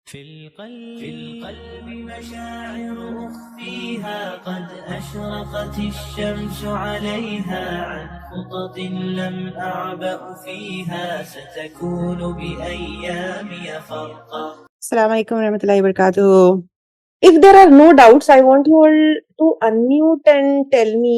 في القلب مشاعر أخفيها قد أشرقت الشمس عليها عن خطط لم أعبأ فيها ستكون بأيامي فرقا. Assalamu alaikum warahmatullahi wabarakatuh. If there are no doubts, I want you all to unmute and tell me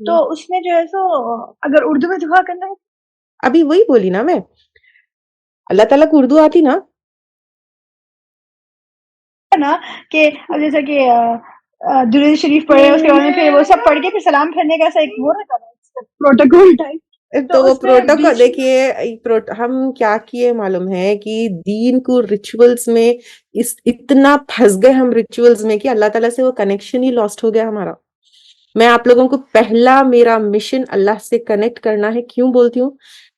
تو اس میں جو ہے سو اگر اردو میں دعا کرنا ہے ابھی وہی بولی نا میں, اللہ تعالیٰ کو اردو آتی نا, نا کہ اب جیسا کہ درود شریف پڑھے اس کے بعد میں پھر وہ سب پڑھ کے پھر سلام پھیرنے کا ایسا ایک وہ رہتا ہے پروٹوکول ٹائپ. تو وہ پروٹوکول دیکھیے ہم کیا کیے معلوم ہے کہ دین کو ریچولز میں اتنا پھنس گئے ہم ریچولز میں کہ اللہ تعالیٰ سے وہ کنیکشن ہی لاسٹ ہو گیا ہمارا. میں آپ لوگوں کو پہلا میرا مشن اللہ سے کنیکٹ کرنا ہے. کیوں بولتی ہوں؟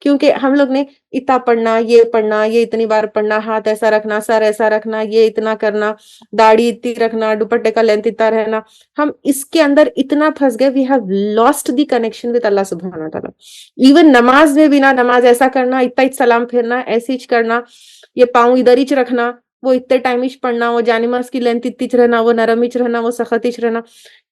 کیونکہ ہم لوگ نے اتنا پڑھنا, یہ اتنی بار پڑھنا, ہاتھ ایسا رکھنا, سر ایسا رکھنا, یہ اتنا کرنا, داڑھی اتنی رکھنا, دوپٹے کا لینتھ اتنا رہنا, ہم اس کے اندر اتنا پھنس گئے. We have lost the connection with Allah سبحانہ تعالیٰ. ایون نماز میں بھی نا, نماز ایسا کرنا, اتنا سلام پھیرنا, ایسے ہی کرنا, یہ پاؤں ادھر ہی رکھنا, وہ اتنے ٹائم ہی پڑھنا, وہ جانماز کی لینتھ اتنی رہنا, وہ نرم ہی رہنا, وہ سخت ہی رہنا.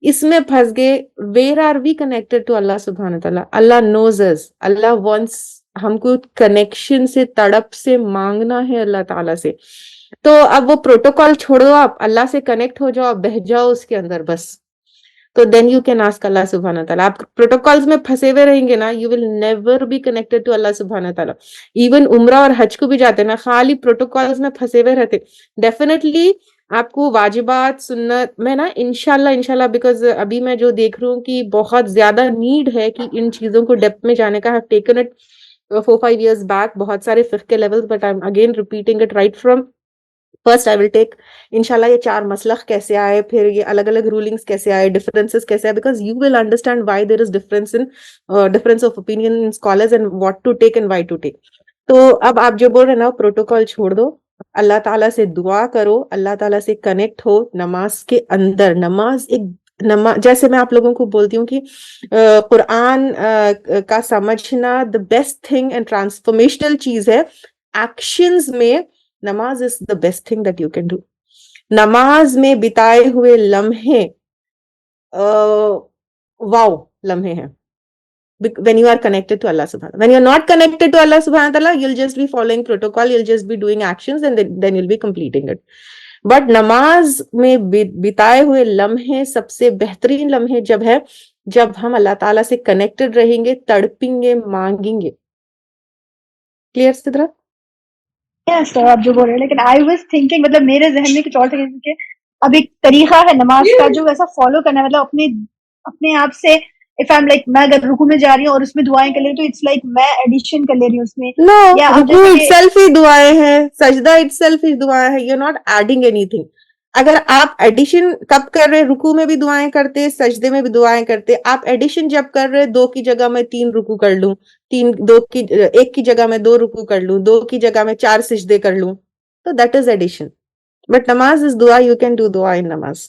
اس میں پھنس گئے. Where are we connected to Allah سبحانہ تعالیٰ؟ اللہ نوز اس. اللہ وانٹس ہم کو کنیکشن سے, تڑپ سے مانگنا ہے اللہ تعالیٰ سے. تو اب وہ پروٹوکال چھوڑ دو, آپ اللہ سے کنیکٹ ہو جاؤ, بہ جاؤ اس کے اندر بس. تو دین یو کین آسک اللہ سبحانہ تعالیٰ. آپ پروٹوکالز میں پھنسے ہوئے رہیں گے نا, you will never be connected to Allah سبحانہ تعالیٰ. ایون عمرہ اور حج کو بھی جاتے نا, خالی پروٹوکالز میں پھنسے ہوئے رہتے. ڈیفینیٹلی آپ کو واجبات سنت میں نا انشاءاللہ بیکاز ابھی میں جو دیکھ رہی ہوں کہ بہت زیادہ نیڈ ہے کہ ان چیزوں کو ڈیپتھ میں جانے کا. I've taken it 4-5 years back, بہت سارے فقہ کے levels, but I'm again repeating it right from first. I will take انشاءاللہ یہ 4 مسلک کیسے آئے, پھر یہ الگ الگ رولنگز کیسے آئے, ڈفرینسز کیسے آئے, because you will understand why there is difference of opinion in scholars and what to take and why to take. تو اب آپ جو بول رہے ہیں نا, پروٹوکال چھوڑ دو, اللہ تعالیٰ سے دعا کرو, اللہ تعالیٰ سے کنیکٹ ہو نماز کے اندر. نماز جیسے میں آپ لوگوں کو بولتی ہوں کہ قرآن کا سمجھنا the best thing and transformational چیز ہے. ایکشنز میں نماز is the best thing that you can do. نماز میں بتائے ہوئے لمحے واو لمحے ہیں when you are connected to Allah subhanahu. When you are not connected to Allah subhanahu wa ta'ala, you'll just be following protocol, you'll just be doing actions and then you'll be completing it. But نماز میں بتائے ہوئے لمحے سب سے بہترین لمحے جب ہے جب ہم اللہ تعالیٰ سے کنیکٹڈ رہیں گے, تڑپیں گے, مانگیں گے. کلیئر سدرا؟ سر آپ جو بول رہے ہیں, لیکن آئی واز تھنکنگ مطلب میرے ذہن میں کچھ اور تھا کہ اب ایک طریقہ ہے نماز کا جو ویسا فالو کرنا ہے, مطلب اپنے آپ سے if I'm like میں اگر رکوع میں جا رہی ہوں اور اس میں دعائیں کر لے رہی ہوں تو it's like میں ایڈیشن کر لے رہی ہوں اس میں. No, رکوع itself ہی دعائیں ہیں, سجدہ itself ہی دعائیں ہیں. You're not adding anything. اگر آپ ایڈیشن کب کر رہے, رکوع میں بھی دعائیں کرتے, سجدے میں بھی دعائیں کرتے. آپ ایڈیشن جب کر رہے 2 کی جگہ میں 3 رکوع کر لوں, 1 کی جگہ میں 2 رکوع کر لوں, 2 کی جگہ میں 4 سجدے کر لوں, تو that is addition. But namaz is dua, you can do dua in namaz.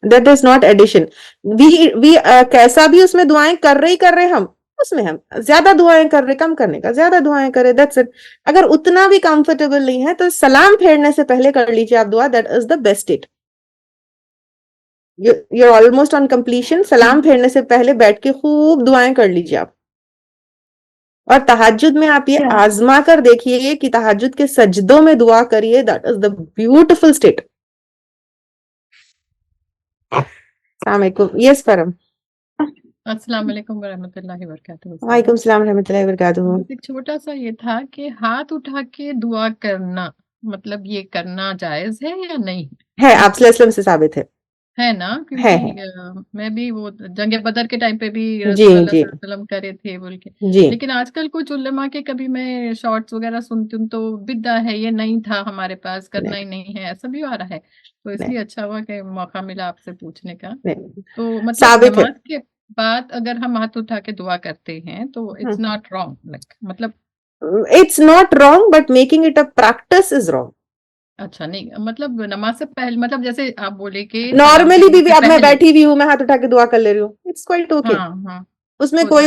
That is not addition. We کیسا بھی اس میں دعائیں کر رہے ہم, اس میں ہم زیادہ دعائیں کر رہے, کم کرنے کا زیادہ دعائیں کرے, that's it. اگر اتنا بھی کمفرٹیبل نہیں ہے تو سلام پھیرنے سے پہلے کر لیجیے آپ دعا, that is the best it. You're almost on completion. سلام پھیرنے سے پہلے بیٹھ کے خوب دعائیں کر لیجیے آپ. اور تہجد میں آپ یہ آزما کر دیکھیے کہ تہجد کے سجدوں میں دعا کریے, that is the beautiful state. السلام علیکم. یس فرم. السلام علیکم ورحمۃ اللہ وبرکاتہ. وعلیکم السلام ورحمۃ اللہ وبرکاتہ. ایک چھوٹا سا یہ تھا کہ ہاتھ اٹھا کے دعا کرنا مطلب یہ کرنا جائز ہے یا نہیں ہے؟ آپ صلی اللہ علیہ وسلم سے ثابت ہے نا, کیونکہ میں بھی وہ جنگ بدر کے ٹائم پہ بھی جی رسول اللہ جی صلی اللہ علیہ وسلم کرے تھے بول کے. جی. لیکن آج کل کچھ علماء کے کبھی میں شارٹس وغیرہ سنتی ہوں تو بدعہ ہے, یہ نہیں تھا ہمارے پاس, کرنا ہی نہیں ہے, ایسا بھی آ رہا ہے. تو اس لیے اچھا ہوا کہ موقع ملا آپ سے پوچھنے کا. تو مطلب نماز کے بعد اگر ہم ہاتھ اٹھا کے دعا کرتے ہیں تو اٹس ناٹ رانگ, مطلب it's not wrong but making it a practice is wrong. اچھا نہیں, مطلب نماز سے پہلے, مطلب جیسے آپ بولے کہ نارملی بھی اب میں بیٹھی ہوئی ہوں, میں ہاتھ اٹھا کے دعا کر لے رہی ہوں, اٹس کوائٹ اوکے. اس میں کوئی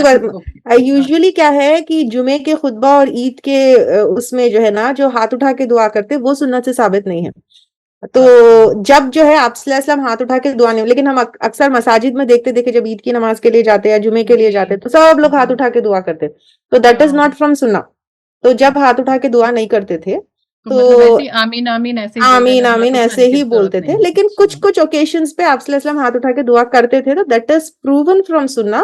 یوزلی کیا ہے کہ جمعے کے خطبہ اور عید کے اس میں جو ہے نا جو ہاتھ اٹھا کے دعا کرتے وہ سنت سے ثابت نہیں ہے. تو جب جو ہے آپ صلی اللہ علیہ وسلم ہاتھ اٹھا کے دعا نہیں, لیکن ہم اکثر مساجد میں دیکھتے جب عید کی نماز کے لیے جاتے یا جمعے کے لیے جاتے تو سب لوگ ہاتھ اٹھا کے دعا کرتے, تو دیٹ از ناٹ فرام سننا. تو جب ہاتھ اٹھا کے دعا نہیں کرتے تھے تو آمین آمین ایسے ہی بولتے تھے. لیکن کچھ اوکیشنز پہ آپ صلی اللہ علیہ وسلم ہاتھ اٹھا کے دعا کرتے تھے, تو دیٹ از پروون فرام سننا.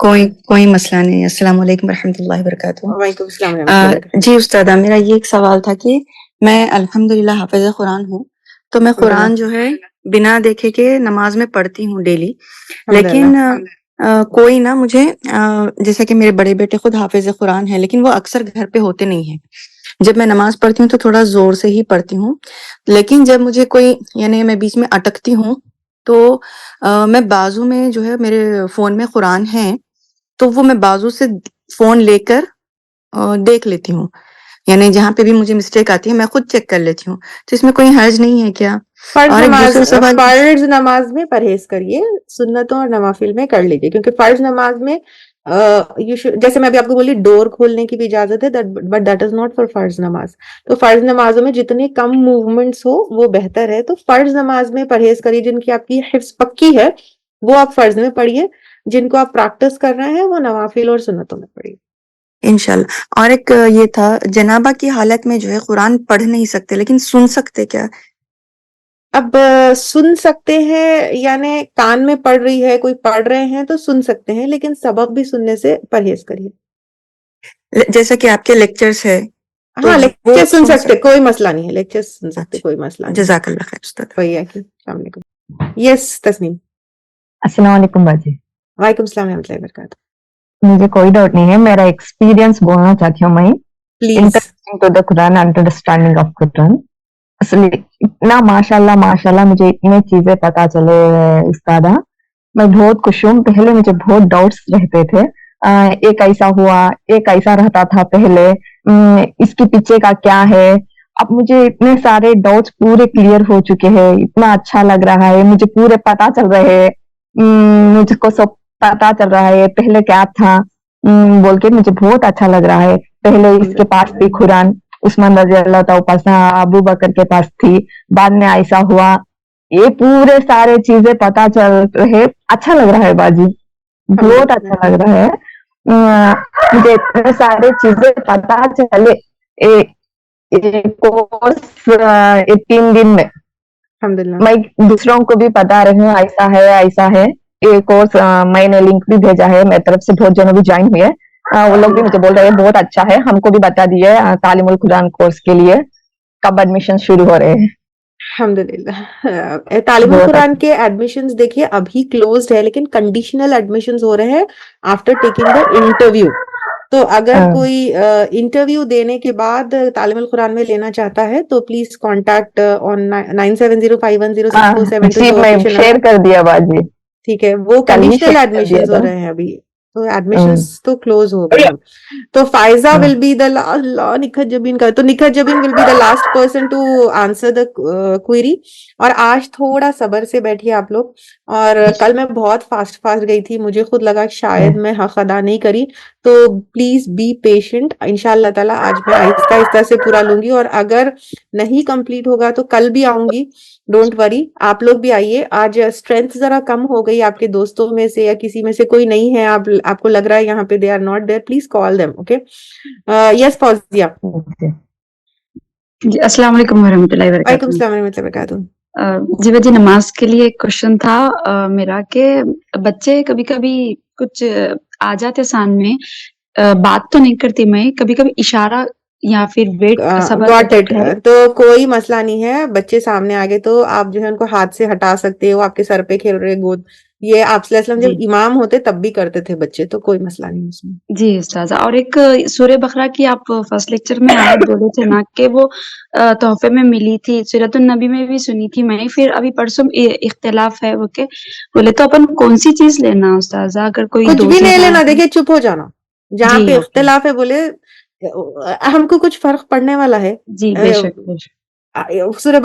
کوئی مسئلہ نہیں. السلام علیکم ورحمۃ اللہ وبرکاتہ. وعلیکم السلام ورحمۃ اللہ وبرکاتہ. جی استاذہ، میرا یہ ایک سوال تھا کہ میں الحمدللہ حافظ قرآن ہوں، تو میں قرآن جو ہے بنا دیکھے کہ نماز میں پڑھتی ہوں ڈیلی، لیکن کوئی نا مجھے جیسا کہ میرے بڑے بیٹے خود حافظ قرآن ہیں، لیکن وہ اکثر گھر پہ ہوتے نہیں ہیں. جب میں نماز پڑھتی ہوں تو تھوڑا زور سے ہی پڑھتی ہوں، لیکن جب مجھے کوئی یعنی میں بیچ میں اٹکتی ہوں تو میں بازو میں جو ہے میرے فون میں قرآن ہے تو وہ میں بازو سے فون لے کر دیکھ لیتی ہوں، یعنی جہاں پہ بھی مجھے مسٹیک آتی ہے میں خود چیک کر لیتی ہوں. تو اس میں کوئی حرج نہیں ہے کیا؟ فرض نماز میں پرہیز کریے، سنتوں اور نوافل میں کر لیجیے، کیونکہ فرض نماز میں جیسے میں ابھی آپ کو بولی ڈور کھولنے کی بھی اجازت ہے، but that is not for فرض نماز. تو فرض نمازوں میں جتنے کم موومنٹس ہو وہ بہتر ہے. تو فرض نماز میں پرہیز کریے، جن کی آپ کی حفظ پکی ہے وہ آپ فرض میں پڑھیے، جن کو آپ پریکٹس کر رہے ہیں وہ نوافل اور سنتوں میں پڑھیے انشاءاللہ. اور ایک یہ تھا، جنابہ کی حالت میں جو ہے قرآن پڑھ نہیں سکتے لیکن سن سکتے کیا؟ اب سن سکتے ہیں یعنی کان میں پڑھ رہی ہے، کوئی پڑھ رہے ہیں تو سن سکتے ہیں، لیکن سبق بھی سننے سے پرہیز کریے. جیسا کہ آپ کے لیکچرز ہے، ہاں لیکچر سن سکتے، کوئی مسئلہ نہیں ہے، لیکچر سن سکتے، کوئی مسئلہ نہیں. جزاک اللہ خیر استاد. السلام علیکم. یس تسنیم. السلام علیکم باجی. وعلیکم السلام ورحمۃ اللہ وبرکاتہ. مجھے کوئی ڈاؤٹ نہیں ہے، میرا ایکسپیرینس بولنا چاہتی ہوں میں. Interesting to the Quran, understanding of Quran. اصلی اتنا ماشاءاللہ مجھے اتنے چیزیں پتا چلے استادا، میں بہت خوش ہوں. پہلے مجھے بہت ڈاؤٹس رہتے تھے، ایک ایسا ہوا، ایک ایسا رہتا تھا پہلے، اس کے پیچھے کا کیا ہے. اب مجھے اتنے سارے ڈاؤٹس پورے کلیئر ہو چکے ہیں، اتنا اچھا لگ رہا ہے، مجھے پورے پتا چل رہے ہیں، مجھ کو سب پتا چل رہا ہے پہلے کیا تھا بول کے. مجھے بہت اچھا لگ رہا ہے. پہلے اس کے پاس تھی قرآن، عثمان رضی اللہ تعالیٰ پاس، ابو بکر کے پاس تھی، بعد میں ایسا ہوا. یہ پورے سارے چیزیں پتا چل رہے، اچھا لگ رہا ہے باجی، بہت اچھا لگ رہا ہے. مجھے اتنے سارے چیزیں پتا چلے 3 دن میں. میں دوسروں کو بھی بتا رہی ہوں ایسا ہے. یہ کورس میں نے لنک بھی بھیجا ہے، میری طرف سے بہت جنوں بھی جوائن ہوئے، وہ لوگ بھی مجھے بول رہے ہیں بہت اچھا ہے. ہم کو بھی بتا دیے تعلیم القرآن کورس کے لیے کب ایڈمیشن شروع ہو رہے ہیں. الحمدللہ. تعلیم القرآن کے ایڈمیشنز دیکھیے ابھی کلوزڈ ہے، لیکن کنڈیشنل ایڈمیشنز ہو رہے ہیں آفٹر ٹیکنگ دا انٹرویو. تو اگر کوئی انٹرویو دینے کے بعد تعلیم القرآن میں لینا چاہتا ہے تو پلیز کانٹیکٹ آن 9705106472. میں شیئر کر دیا باجی. ٹھیک ہے، وہ کنڈیشنل ایڈمیشنز ہو رہے ہیں ابھی، تو ایڈمیشنز تو کلوز ہو گئے. تو فائزہ ول بی دا نکھت جبین کا، تو Nikhat Jabeen will be the last person to answer the query. اور آج تھوڑا صبر سے بیٹھیے آپ لوگ. اور کل میں بہت فاسٹ گئی تھی، مجھے خود لگا شاید میں حق ادا نہیں کری، تو پلیز بی پیشنٹ. انشاءاللہ تعالیٰ آج میں آہستہ سے پورا لوں گی، اور اگر نہیں کمپلیٹ ہوگا تو کل بھی آؤں گی. ڈونٹ وری، آپ لوگ بھی آئیے. آج اسٹرینتھ ذرا کم ہو گئی آپ کے دوستوں میں سے یا کسی میں سے کوئی نہیں ہے، آپ کو لگ رہا ہے یہاں پہ they are not there, please call them. Okay. Yes Fauzia. جی السلام علیکم ورحمۃ اللہ وبرکاتہ. وعلیکم السلام ورحمۃ اللہ وبرکاتہ. جی بھائی، نماز کے لیے ایک کوشچن تھا میرا کہ بچے کبھی کبھی کچھ آ جاتے سامنے، بات تو نہیں کرتی میں، کبھی کبھی اشارہ یا پھر ویٹ تو کوئی مسئلہ نہیں ہے. بچے سامنے آگے تو آپ جو ہے ان کو ہاتھ سے ہٹا سکتے ہو، آپ کے سر پہ کھیل رہے گود. یہ آپ صلی اللہ علیہ وسلم جب امام ہوتے تب بھی کرتے تھے بچے، تو کوئی مسئلہ نہیں اس میں. جی استاذہ. اور ایک سورہ بقرہ کی آپ فرسٹ لیکچر میں آیت بولے تھے نا کہ وہ تحفے میں ملی تھی، سورۃ النبی میں بھی سنی تھی میں، پھر ابھی پرسوں اختلاف ہے اوکے بولے، تو اپن کون سی چیز لینا استاذہ؟ اگر کوئی کچھ بھی نہیں لینا. دیکھیے چپ ہو جانا، جہاں پہ اختلاف ہے بولے ہم کو کچھ فرق پڑنے والا ہے. جی بے شک. سورہ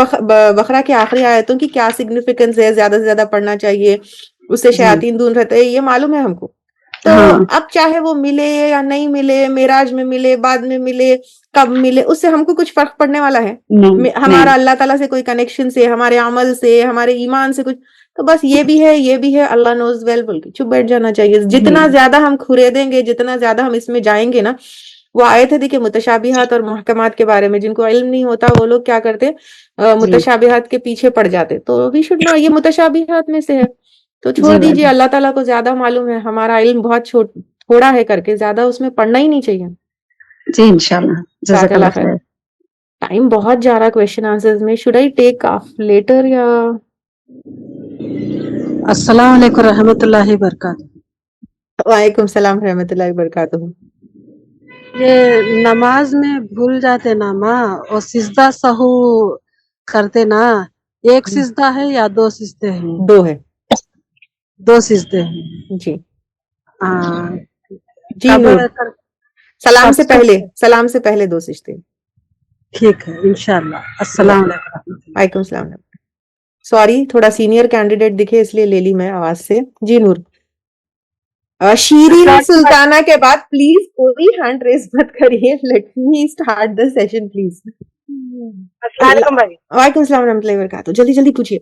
بقرہ کے آخری آیتوں کی کیا سگنیفیکنس ہے، زیادہ سے زیادہ پڑھنا چاہیے، اس سے شیاطین دور رہتے ہیں، یہ معلوم ہے ہم کو. تو اب چاہے وہ ملے یا نہیں ملے، معراج میں ملے، بعد میں ملے، کب ملے، اس سے ہم کو کچھ فرق پڑنے والا ہے؟ ہمارا اللہ تعالیٰ سے کوئی کنیکشن سے، ہمارے عمل سے، ہمارے ایمان سے کچھ، تو بس یہ بھی ہے یہ بھی ہے، اللہ نوز ویل بول کے چپ بیٹھ جانا چاہیے. جتنا زیادہ ہم کھریدیں گے، جتنا زیادہ ہم اس میں جائیں گے نا، وہ آیت ہے دیکھیں متشابہات اور محکمات کے بارے میں، جن کو علم نہیں ہوتا وہ لوگ کیا کرتے، متشابہات کے پیچھے پڑ جاتے. تو وی شوڈ نو یہ متشابہات میں سے ہے. تو چھوڑ دیجیے, اللہ تعالیٰ کو زیادہ معلوم ہے, ہمارا علم بہت تھوڑا ہے کر کے زیادہ اس میں پڑھنا ہی نہیں چاہیے. جی انشاءاللہ, جزاک اللہ خیر. ٹائم بہت جا رہا کویشچن آنسرز میں. Should I take off later یا؟ السلام علیکم رحمۃ اللہ وبرکاتہ. وعلیکم السلام رحمۃ اللہ وبرکاتہ. یہ نماز میں بھول جاتے نا ماں, اور سجدہ سہو کرتے نا, ایک سجدہ ہے یا دو سجدے ہیں؟ 2 ہے. 2 سجدے ہیں. جی ہاں جی نور. سلام سے پہلے 2 سجدے. ٹھیک ہے انشاءاللہ. السلام علیکم. وعلیکم السلام. سوری تھوڑا سینئر کینڈیڈیٹ دکھے اس لیے لے لی میں آواز سے. جی نور. شیرین سلطانہ کے بعد پلیز کوئی ہینڈ ریز مت کریے. Let me start the session please. السلام علیکم بھائی. وعلیکم السلام ورحمۃ اللہ وبرکاتہ. جلدی جلدی پوچھیے.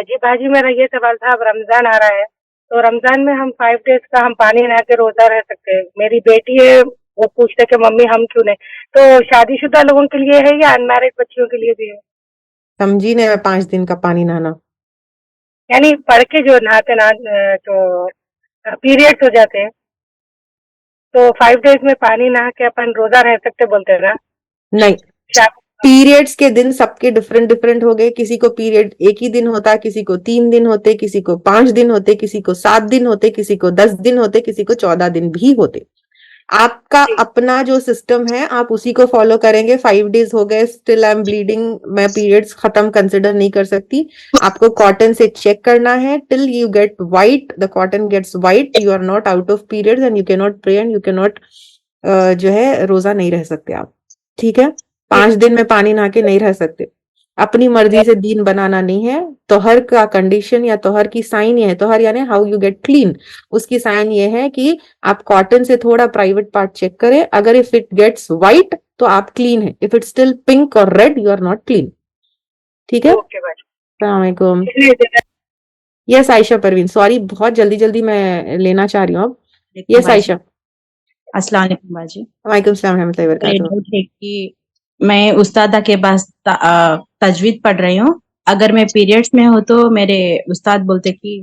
جی باجی میرا یہ سوال تھا, اب رمضان آ رہا ہے تو رمضان میں ہم 5 days کا ہم پانی نہ کے روزہ رہ سکتے ہیں. میری بیٹی ہے وہ پوچھتے کہ ممی ہم کیوں نہیں, تو شادی شدہ لوگوں کے لیے ہے یا ان میرڈ بچیوں کے لیے بھی ہے؟ سمجھی نہیں, 5 دن کا پانی نہانا یعنی پڑھ کے جو نہاتے نا جو پیریڈ ہو جاتے ہیں تو 5 days میں پانی نہا کے اپن روزہ رہ سکتے بولتے ہیں نا؟ نہیں, پیریڈس کے دن سب کے ڈفرینٹ ہو گئے. کسی کو پیریڈ ایک ہی دن ہوتا, کسی کو 3 دن ہوتے, کسی کو 5 دن ہوتے, کسی کو 7 دن ہوتے, کسی کو 10 دن ہوتے, کسی کو 14 دن بھی ہوتے. آپ کا اپنا جو سسٹم ہے آپ اسی کو فالو کریں گے. 5 days ہو گئے, اسٹل آئی ایم بلیڈنگ, میں پیریڈس ختم کنسیڈر نہیں کر سکتی. آپ کو کاٹن سے چیک کرنا ہے till you get white, the cotton gets white, you are not out of period and you can not pray and you can not جو ہے روزہ نہیں رہ سکتے آپ. ٹھیک ہے, 5 دن میں پانی نہا کے نہیں رہ سکتے. اپنی مرضی سے دین بنانا نہیں ہے. طہر کا کنڈیشن یا طہر کی سائن یہ ہے, طہر یعنی ہاؤ یو گیٹ کلین, اس کی سائن یہ ہے کہ آپ کاٹن سے تھوڑا پرائیویٹ پارٹ چیک کریں. اگر اف اٹ گیٹس وائٹ تو آپ کلین ہے, اف اٹ اسٹل پنک اور red you are not clean. ٹھیک ہے, السلام علیکم. یس عائشہ پروین, سوری بہت جلدی میں لینا چاہ رہی ہوں اب. یس عائشہ. السلام علیکم باجی. وعلیکم السلام ورحمۃ اللہ وبرکاتہ. میں استادہ کے پاس تجوید پڑھ رہی ہوں. اگر میں پیریڈس میں ہوں تو میرے استاد بولتے کہ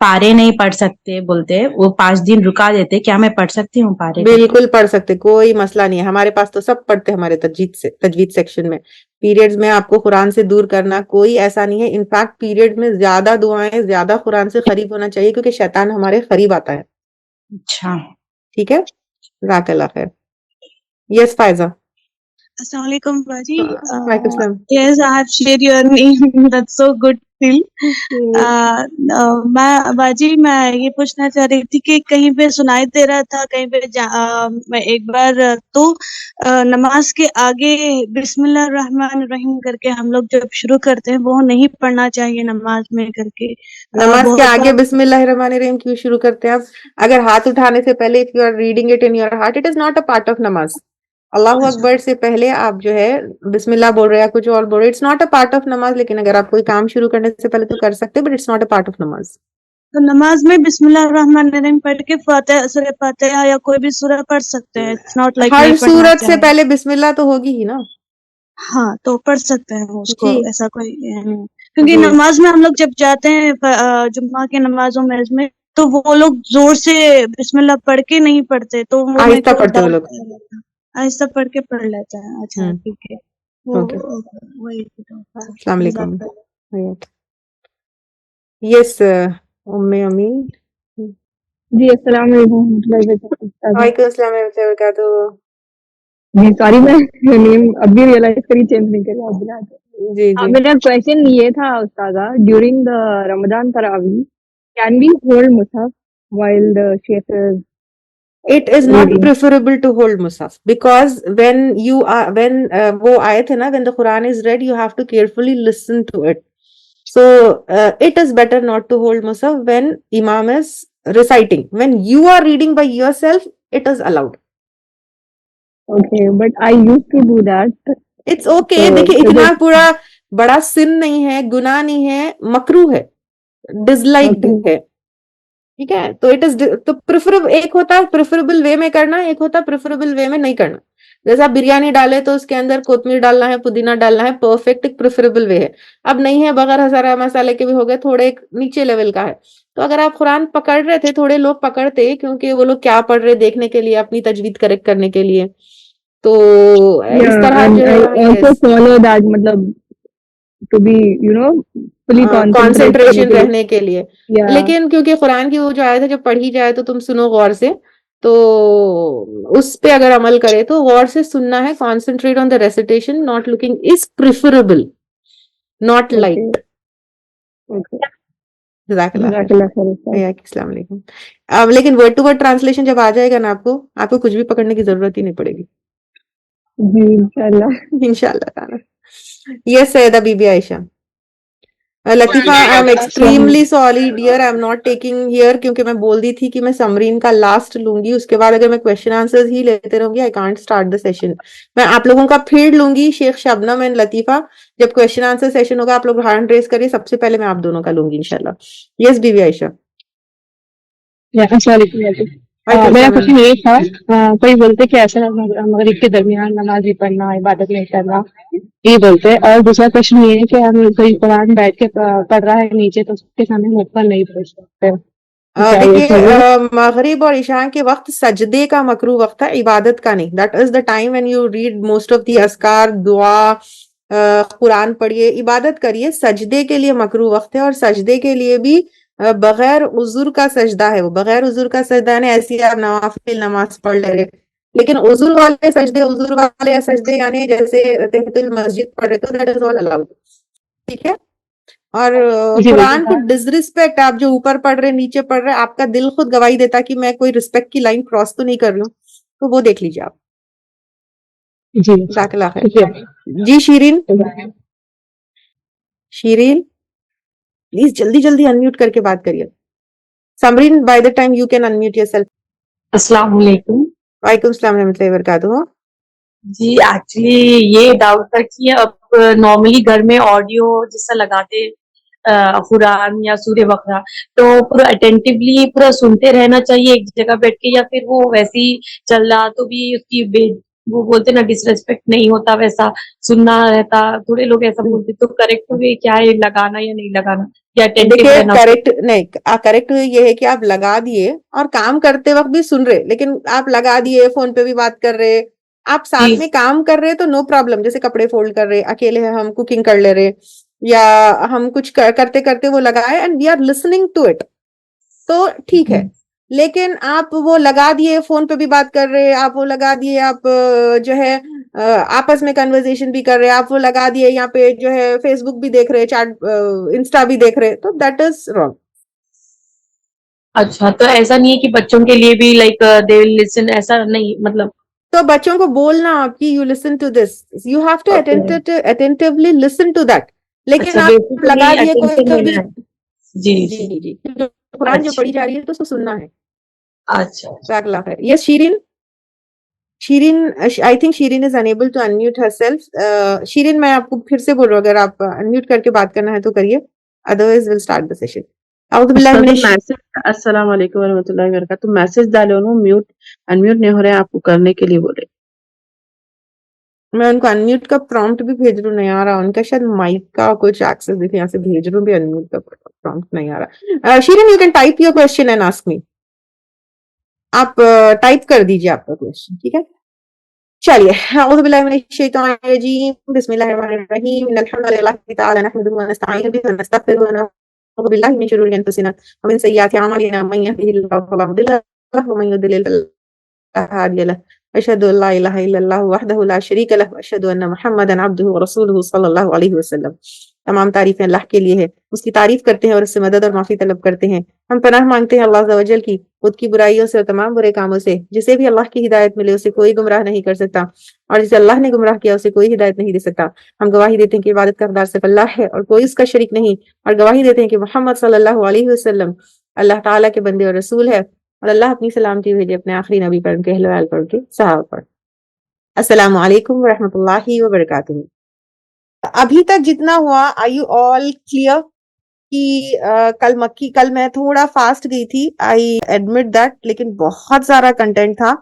پارے نہیں پڑھ سکتے بولتے, وہ 5 دن رکا دیتے. کیا میں پڑھ سکتی ہوں پارے؟ بالکل پڑھ سکتے, کوئی مسئلہ نہیں ہے. ہمارے پاس تو سب پڑھتے ہمارے تجوید سیکشن میں. پیریڈز میں آپ کو قرآن سے دور کرنا کوئی ایسا نہیں ہے. انفیکٹ پیریڈ میں زیادہ دعائیں, زیادہ قرآن سے قریب ہونا چاہیے کیونکہ شیطان ہمارے قریب آتا ہے. اچھا ٹھیک ہے, جزاک اللہ خیر. یس فائزہ. السلام علیکم باجی. وعلیکم السلام. Yes, I have shared your name. That's so good feel. میں باجی میں یہ پوچھنا چاہ رہی تھی کہ کہیں پہ سنائی دے رہا تھا, کہیں پہ میں ایک بار تو نماز کے آگے بسم اللہ الرحمن الرحیم کر کے ہم لوگ جب شروع کرتے ہیں وہ نہیں پڑھنا چاہیے نماز میں کر کے. نماز کے آگے بسم اللہ الرحمن الرحیم کیوں شروع کرتے ہیں آپ؟ اگر ہاتھ اٹھانے سے پہلے if you are reading it in your heart, it is not a part of نماز. اللہ اکبر سے پہلے آپ جو ہے بسم اللہ بول رہے ہیں, کچھ اور بول رہے, it's not a part of namaz. لیکن اگر آپ کوئی کام شروع کرنے سے پہلے تو کر سکتے, but it's not a part of namaz. تو نماز میں بسم اللہ الرحمن الرحیم پڑھ کے سورہ فاتحہ یا کوئی بھی سورہ پڑھ سکتے ہیں. اٹس ناٹ لائک ہر سورت سے پہلے بسم اللہ تو ہوگی ہی نا. ہاں تو پڑھ سکتے ہیں اس کو, ایسا کوئی کیونکہ نماز میں ہم لوگ جب جاتے ہیں جمعہ کی نمازوں میں تو وہ لوگ زور سے بسم اللہ پڑھ کے نہیں پڑھتے, تو وہ آہستہ پڑھتے وہ لوگ, آہستہ پڑھ کے پڑھ لیتے ہیں. اچھا ٹھیک ہے. السلام علیکم. یس ام امین. جی السلام علیکم. وعلیکم السلام ورحمۃ اللہ وبرکاتہ. جی سوری میں نیم ابھی ریئلائز کری, چینج نہیں کری آپ بلا دیں. جی میرا کوشچن یہ تھا استاذہ, ڈیورنگ دا رمضان تراویح can we hold Mushaf while the sheikh is it is not preferable to hold mushaf because when wo ayat hai na, when the Quran is read you have to carefully listen to it, so it is better not to hold mushaf when imam is reciting. When you are reading by yourself it is allowed. Okay, but I used to do that. It's okay. دیکھیں اتنا پورا بڑا سن نہیں ہے, گناہ نہیں ہے, مکروہ ہے, ڈسلائکڈ ہے. ٹھیک ہے, تو اٹ از تو ایک ہوتا ہے پریفریبل وے میں کرنا, ایک ہوتا ہے پریفریبل وے میں نہیں کرنا. جیسے آپ بریانی ڈالے تو اس کے اندر کوتمیر ڈالنا ہے, پودینہ ڈالنا ہے, پرفیکٹ ایک پریفریبل وے ہے. اب نہیں ہے, بغیر ہزارہ مسالے کے بھی ہو گئے, تھوڑے ایک نیچے لیول کا ہے. تو اگر آپ قرآن پکڑ رہے تھے, تھوڑے لوگ پکڑتے کیونکہ وہ لوگ کیا پڑھ رہے دیکھنے کے لیے, اپنی تجوید کریکٹ کرنے کے لیے. تو اس طرح جو ہے مطلب to be fully کانسنٹریشن رہنے کے لیے. لیکن کیونکہ قرآن کی وہ جو آیت ہے جب پڑھی جائے تو تم سنو غور سے, تو اس پہ اگر عمل کرے تو غور سے سننا ہے. Concentrate on the recitation, not looking is preferable, not light. جزاک اللہ خیر. السلام علیکم. اب لیکن ورڈ ٹو ورڈ ٹرانسلیشن جب آ جائے گا نا, آپ کو کچھ بھی پکڑنے کی ضرورت ہی نہیں پڑے گی. جی انشاءاللہ تعالی. Yes Syeda Bibi Ayesha. Latifa I am extremely sorry dear, I am not taking here, کیونکہ میں بول دی تھی کہ میں سمرین کا لاسٹ لوں گی, اس کے بعد اگر میں کوشچن آنسر ہی لیتے رہوں گی I can't start the session. میں آپ لوگوں کا پھر لوں گی, شیخ شبنم اینڈ لطیفہ. جب کوشچن آنسر سیشن ہوگا آپ لوگ ہینڈ ریز کریے, سب سے پہلے میں آپ دونوں کا لوں گی انشاءاللہ. یس بی بی عائشہ. السلام علیکم. میرا کوشچن یہ تھا, کوئی بولتے کہ ایسا مغرب کے درمیان نماز نہیں پڑھنا, عبادت نہیں کرنا, یہ بولتے. اور دوسرا کوشچن یہ ہے کہ ہم کوئی قرآن بیٹھ کے پڑھ رہا ہے نیچے تو اس کے سامنے منہ پر نہیں پڑھ سکتے. دیکھیے مغرب اور عشاء کے وقت سجدے کا مکروہ وقت ہے, عبادت کا نہیں. That is the time when you read most of the اذکار, دعا, قرآن پڑھیے, عبادت کریے. سجدے کے لیے مکروہ وقت ہے, اور سجدے کے لیے بھی بغیر عذر کا سجدہ ہے. وہ بغیر عذر کا سجدہ ہے, ایسی آپ نوافل نماز پڑھ لے رہے. لیکن عذر والے سجدے, عذر والے سجدے یعنی جیسے تحیۃ المسجد پڑھ رہے تو دیٹ از آل الاؤڈ. ٹھیک ہے. اور قرآن کو ڈسرسپیکٹ, آپ جو اوپر پڑھ رہے نیچے پڑھ رہے, آپ کا دل خود گواہی دیتا کہ میں کوئی رسپیکٹ کی لائن کراس تو نہیں کر رہی ہوں, تو وہ دیکھ لیجیے آپ. داخلہ ہے. جی شیرین. شیرین پلیز جلدی جلدی انمیوٹ کر کے بات کریے. Samreen by the time you can unmute yourself. السلام علیکم. وعلیکم السلام ورحمۃ اللہ وبرکاتہ. جی ایکچولی یہ ڈاؤٹ تھا کہ اب نارملی گھر میں آڈیو جیسا لگاتے قرآن یا سورہ بقرہ, تو پورا اٹینٹیولی پورا سنتے رہنا چاہیے ایک جگہ بیٹھ کے, یا پھر وہ ویسے ہی چل رہا تو بھی اس کی وہ بولتے نا ڈس ریسپیکٹ نہیں ہوتا, ویسا سننا رہتا. تھوڑے لوگ ایسا بولتے, تو کریکٹ بھی کیا ہے, لگانا یا نہیں لگانا, یا اٹینٹیو رہنا؟ کریکٹ نہیں, کریکٹ یہ ہے کہ آپ لگا دیے اور کام کرتے وقت بھی سن رہے, لیکن آپ لگا دیے فون پہ بھی بات کر رہے, آپ ساتھ میں کام کر رہے تو نو پرابلم. جیسے کپڑے فولڈ کر رہے, اکیلے ہیں ہم کوکنگ کر لے رہے, یا ہم کچھ کرتے کرتے وہ لگائے and we are listening to it, تو ٹھیک ہے. لیکن آپ وہ لگا دیے فون پہ بھی بات کر رہے, آپ وہ لگا دیے آپ جو ہے آپس میں کنورزیشن بھی کر رہے, آپ وہ لگا دیے یہاں پہ جو ہے فیس بک بھی دیکھ رہے, چیٹ انسٹا بھی دیکھ رہے, تو دیٹ از رانگ. اچھا, تو ایسا نہیں ہے کہ بچوں کے لیے بھی لائک دے ول لسن, ایسا نہیں مطلب؟ تو بچوں کو بولنا آپ کی you listen to this, you have to attentively listen to that. لیکن آپ لگا دیے کوئی بھی. جی جی جی, قرآن جو پڑھی جا رہی ہے تو اس کو سننا ہے. اچھا. Yes Shireen. Shireen I think Shireen is unable to unmute herself. Shireen میں آپ کو پھر سے بول رہا ہوں, اگر آپ انمیوٹ کر کے بات کرنا ہے تو کریے, otherwise will start the session. السلام علیکم ورحمۃ اللہ وبرکاتہ. میسج ڈالے انہوں میوٹ انمیوٹ نہیں ہو رہے, آپ کو کرنے کے لیے بولے. میں ان کو انمیوٹ کا پرومپٹ بھی بھیج رہا ہوں, نہیں آ رہا ان کا, شاید مائک کا کچھ ایکسس دیکھے, یہاں سے بھیج رہا ہوں بھی انمیوٹ کا پرومپٹ نہیں آ رہا. Shireen you can type your question and ask me. آپ ٹائپ کر دیجیے آپ کا کوسچن, ٹھیک ہے. چلیے, اعوذ باللہ من الشیطان الرجیم, بسم اللہ الرحمن الرحیم, ان الحمد للہ تعالی نحمده ونستعین به ونستغفره ونعوذ باللہ من شرور انفسنا ومن سیئات اعمالنا, من یهده الله فلا مضل له ومن يضلل فلا هادی له, اشهد ان لا الہ الا اللہ وحدہ لا شریک له واشهد ان محمدا عبدہ ورسولہ صلی اللہ علیہ وسلم. تمام تعریفیں اللہ کے لیے ہے, اس کی تعریف کرتے ہیں اور اس سے مدد اور معافی طلب کرتے ہیں. ہم پناہ مانگتے ہیں اللہ عز و جل کی خود کی برائیوں سے اور تمام برے کاموں سے. جسے بھی اللہ کی ہدایت ملے اسے کوئی گمراہ نہیں کر سکتا, اور جسے اللہ نے گمراہ کیا اسے کوئی ہدایت نہیں دے سکتا. ہم گواہی دیتے ہیں کہ عبادت کا حقدار صرف اللہ ہے اور کوئی اس کا شریک نہیں, اور گواہی دیتے ہیں کہ محمد صلی اللہ علیہ وسلم اللہ تعالیٰ کے بندے اور رسول ہے, اور اللہ اپنی سلامتی بھیجے اپنے آخری نبی پر, ان کے اہل ویال پر, ان کے صحابہ پر. السلام علیکم ورحمۃ اللہ وبرکاتہ. ابھی تک جتنا ہوا آر یو آل کلیئر کہ کل میں تھوڑا فاسٹ گئی تھی, آئی ایڈمٹ دیٹ, لیکن بہت سارا کنٹینٹ تھا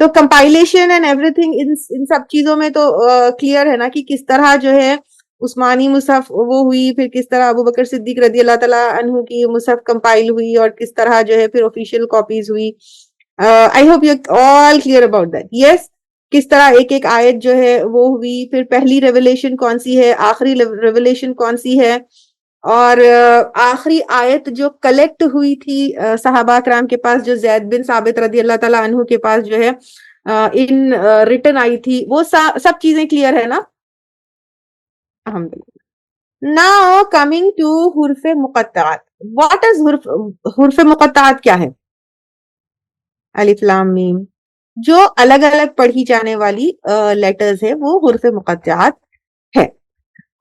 تو کمپائلیشن اینڈ ایوری تھنگ ان سب چیزوں میں تو کلیئر ہے نا کہ کس طرح جو ہے عثمانی مصحف وہ ہوئی، پھر کس طرح ابو بکر صدیق رضی اللہ تعالیٰ عنہ کی مصحف کمپائل ہوئی، اور کس طرح جو ہے پھر آفیشیل کاپیز ہوئی. I hope you all clear about that. Yes, کس طرح ایک ایک آیت جو ہے وہ ہوئی، پھر پہلی ریولیشن کون سی ہے، آخری ریولیشن کون سی ہے، اور آخری آیت جو کلیکٹ ہوئی تھی صحابہ کرام کے پاس، جو زید بن ثابت رضی اللہ تعالیٰ عنہ کے پاس جو ہے ان ریٹن آئی تھی، وہ سب چیزیں کلیئر ہے نا. الحمدللہ. ناؤ کمنگ ٹو حروف مقطعات. واٹ از حروف مقطعات؟ کیا ہے؟ الف لام میم، جو الگ الگ پڑھی جانے والی لیٹرز ہے وہ حروف مقطعات ہے.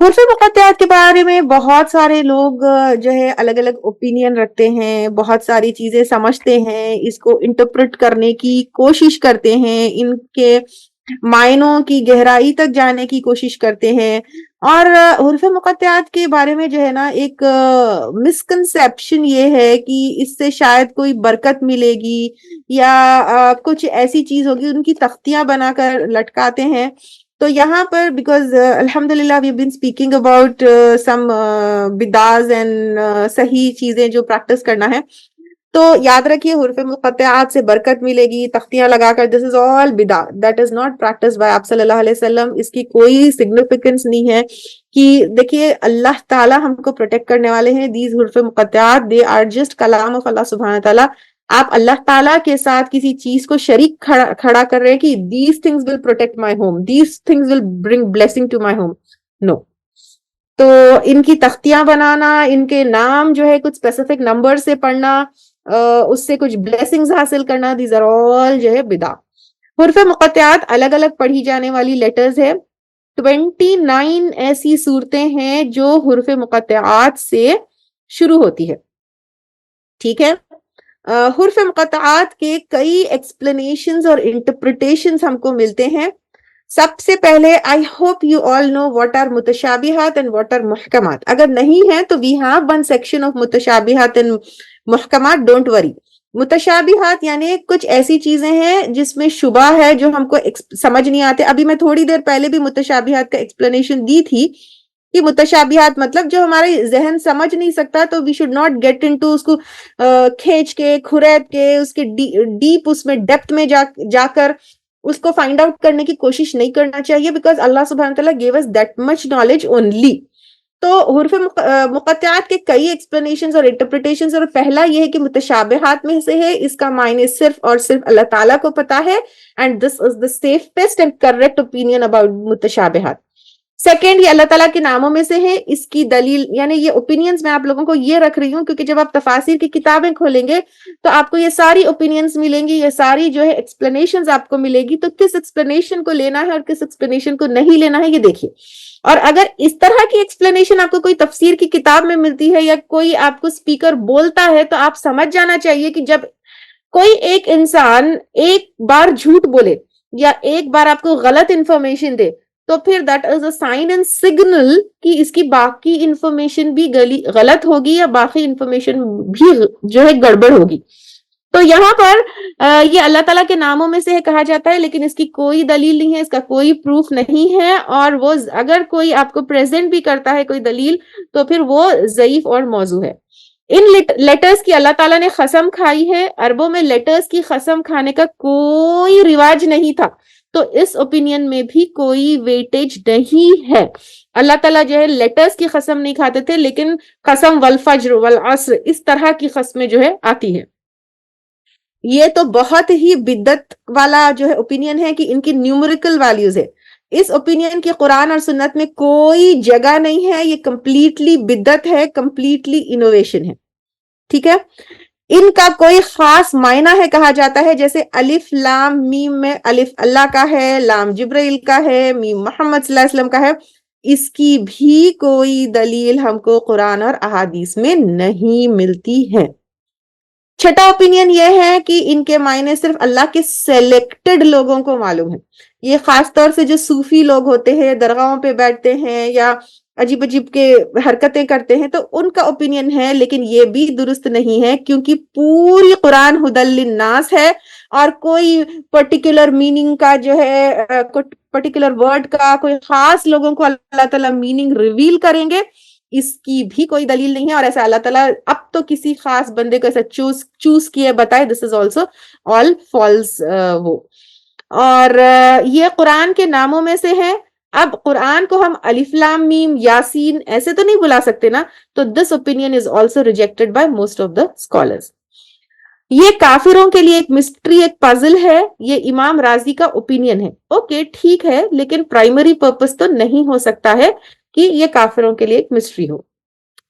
حروف مقطعات کے بارے میں بہت سارے لوگ جو ہے الگ الگ اوپینین رکھتے ہیں، بہت ساری چیزیں سمجھتے ہیں، اس کو انٹرپریٹ کرنے کی کوشش کرتے ہیں، ان کے معنوں کی گہرائی تک جانے کی کوشش کرتے ہیں. اور حروف مقطعات کے بارے میں جو ہے نا ایک مسکنسیپشن یہ ہے کہ اس سے شاید کوئی برکت ملے گی یا کچھ ایسی چیز ہوگی، ان کی تختیاں بنا کر لٹکاتے ہیں. تو یہاں پر بیکاز الحمدللہ وی بین اسپیکنگ اباؤٹ سم بدعز اینڈ صحیح چیزیں جو پریکٹس کرنا ہے، تو یاد رکھیے حروف مقطعات سے برکت ملے گی تختیاں لگا کر. دس از آل بدع، that is not practice by آپ صلی اللہ علیہ وسلم. اس کی کوئی سگنیفیکنس نہیں ہے کہ دیکھیے اللہ تعالیٰ ہم کو پروٹیکٹ کرنے والے ہیں. دیز حروف مقطعات دے آر جسٹ کلام آف اللہ سبحانہ تعالیٰ. آپ اللہ تعالیٰ کے ساتھ کسی چیز کو شریک کھڑا کر رہے ہیں کہ these things will protect my home, these things will bring blessing to my home. No. تو ان کی تختیاں بنانا، ان کے نام جو ہے کچھ اسپیسیفک نمبر سے پڑھنا، اس سے کچھ بلیسنگز حاصل کرنا، دیز آر آل جو ہے بدع. حروف مقطعات الگ الگ پڑھی جانے والی لیٹرز ہے. 29 ایسی صورتیں ہیں جو حروف مقطعات سے شروع ہوتی ہے. ٹھیک ہے. حروف مقطعات کے کئی ایکسپلینیشنز اور انٹرپریٹیشنز ہم کو ملتے ہیں. سب سے پہلے I hope you all know what are متشابہات اینڈ واٹ آر محکمات. اگر نہیں ہے تو we have one section of متشابہات اینڈ محکمات، ڈونٹ وری. متشابہات یعنی کچھ ایسی چیزیں ہیں جس میں شبہ ہے، جو ہم کو سمجھ نہیں آتے. ابھی میں تھوڑی دیر پہلے بھی متشابہات کا ایکسپلینیشن دی تھی کہ متشابہات مطلب جو ہمارے ذہن سمجھ نہیں سکتا، تو we should not get into اس کو کھینچ کے کھرید کے اس کے ڈیپ اس میں ڈیپتھ میں جا کر اس کو فائنڈ آؤٹ کرنے کی کوشش نہیں کرنا چاہیے، بیکاز اللہ سبحانہ تعالیٰ gave us that much knowledge only. تو حروف مقطعات کے کئی ایکسپلینیشنز اور انٹرپریٹیشنز، اور پہلا یہ ہے کہ متشابہات میں سے ہے، اس کا معنی صرف اور صرف اللہ تعالیٰ کو پتا ہے. And this is the safest and correct opinion about متشابہات. سیکنڈ، یہ اللہ تعالیٰ کے ناموں میں سے ہے. اس کی دلیل یعنی یہ اوپینینز میں آپ لوگوں کو یہ رکھ رہی ہوں کیونکہ جب آپ تفاسیر کی کتابیں کھولیں گے تو آپ کو یہ ساری اوپینینز ملیں گی، یہ ساری جو ہے ایکسپلینیشنز آپ کو ملے گی. تو کس ایکسپلینیشن کو لینا ہے اور کس ایکسپلینیشن کو نہیں لینا ہے یہ دیکھیے. اور اگر اس طرح کی ایکسپلینیشن آپ کو کوئی تفسیر کی کتاب میں ملتی ہے یا کوئی آپ کو اسپیکر بولتا ہے، تو آپ سمجھ جانا چاہیے کہ جب کوئی ایک انسان ایک بار جھوٹ بولے یا ایک بار آپ کو غلط انفارمیشن دے، تو پھر that is a sign and signal کہ اس کی باقی انفارمیشن بھی غلط ہوگی یا باقی انفارمیشن بھی جو ہے گڑبڑ ہوگی. تو یہاں پر یہ اللہ تعالیٰ کے ناموں میں سے کہا جاتا ہے، لیکن اس کی کوئی دلیل نہیں ہے، اس کا کوئی پروف نہیں ہے. اور وہ اگر کوئی آپ کو پریزنٹ بھی کرتا ہے کوئی دلیل، تو پھر وہ ضعیف اور موضوع ہے. ان لیٹرز کی اللہ تعالیٰ نے قسم کھائی ہے. عربوں میں لیٹرز کی قسم کھانے کا کوئی رواج نہیں تھا، تو اس اوپینین میں بھی کوئی ویٹیج نہیں ہے. اللہ تعالیٰ جو ہے لیٹرز کی قسم نہیں کھاتے تھے، لیکن قسم والفجر والعصر اس طرح کی قسمیں جو ہے آتی ہے. یہ تو بہت ہی بدعت والا جو ہے اوپینین ہے کہ ان کی نیومریکل ویلیوز ہے. اس اوپینین کی قرآن اور سنت میں کوئی جگہ نہیں ہے. یہ کمپلیٹلی بدعت ہے، کمپلیٹلی انوویشن ہے. ٹھیک ہے. ان کا کوئی خاص معنی ہے کہا جاتا ہے، جیسے الف لام میم میں الف اللہ کا ہے، لام جبرائیل کا ہے، میم محمد صلی اللہ علیہ وسلم کا ہے. اس کی بھی کوئی دلیل ہم کو قرآن اور احادیث میں نہیں ملتی ہے. چھٹا اوپینین یہ ہے کہ ان کے معنی صرف اللہ کے سیلیکٹڈ لوگوں کو معلوم ہے. یہ خاص طور سے جو صوفی لوگ ہوتے ہیں، درگاہوں پہ بیٹھتے ہیں یا عجیب عجیب کے حرکتیں کرتے ہیں تو ان کا اوپینین ہے، لیکن یہ بھی درست نہیں ہے، کیونکہ پوری قرآن ہدی للناس ہے، اور کوئی پرٹیکولر میننگ کا جو ہے پرٹیکولر ورڈ کا کوئی خاص لوگوں کو اللہ تعالیٰ میننگ ریویل کریں گے، اس کی بھی کوئی دلیل نہیں ہے. اور ایسا اللہ تعالیٰ اب تو کسی خاص بندے کو ایسا چوز کیے بتائے، دس از آلسو آل فالس. وہ اور یہ قرآن کے ناموں میں سے ہے. اب قرآن کو ہم الف لام میم یاسین ایسے تو نہیں بلا سکتے نا، تو this opinion is also rejected by most of the scholars. یہ کافروں کے لیے ایک مسٹری، ایک پزل ہے. یہ امام رازی کا اوپینین ہے. اوکے ٹھیک ہے، لیکن پرائمری پرپس تو نہیں ہو سکتا ہے کہ یہ کافروں کے لیے ایک مسٹری ہو،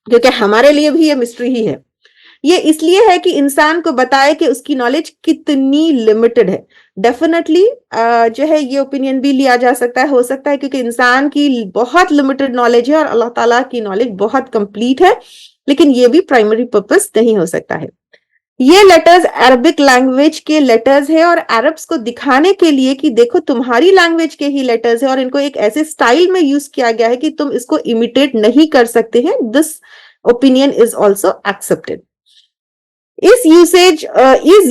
کیونکہ ہمارے لیے بھی یہ مسٹری ہی ہے. یہ اس لیے ہے کہ انسان کو بتائے کہ اس کی نالج کتنی لمیٹڈ ہے. ڈیفینیٹلی جو ہے یہ اوپینین بھی لیا جا سکتا ہے، ہو سکتا ہے کیونکہ انسان کی بہت لمیٹڈ نالج ہے اور اللہ تعالیٰ کی نالج بہت کمپلیٹ ہے، لیکن یہ بھی پرائمری پرپس نہیں ہو سکتا ہے. یہ لیٹرز عربک لینگویج کے لیٹرز ہے، اور عربس کو دکھانے کے لیے کہ دیکھو تمہاری لینگویج کے ہی لیٹرز ہے، اور ان کو ایک ایسے سٹائل میں یوز کیا گیا ہے کہ تم اس کو امیٹیٹ نہیں کر سکتے ہیں. This opinion is also accepted. اس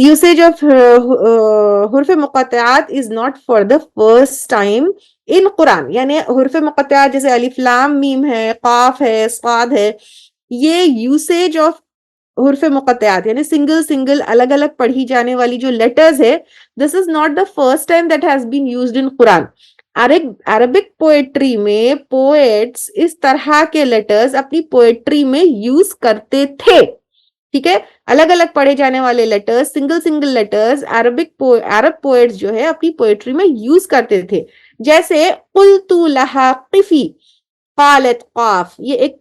usage of حروف مقطعات is not for the first time in قرآن. یعنی حروف مقطعات جیسے الف لام میم ہے، قاف ہے، صاد ہے، یہ یوسیج آف حروف مقطعات یعنی سنگل الگ الگ پڑھی جانے والی جو لیٹرز ہے، this is not the first time that has been used in Quran. Arabic poetry میں پوئٹس اس طرح کے لیٹرز اپنی پوئٹری میں یوز کرتے تھے. ٹھیک ہے، الگ الگ پڑھے جانے والے لیٹرز، سنگل لیٹرز عرب پوئٹس جو ہے اپنی پوئٹری میں یوز کرتے تھے. جیسے قلت لها قفی قالت قاف، یہ ایک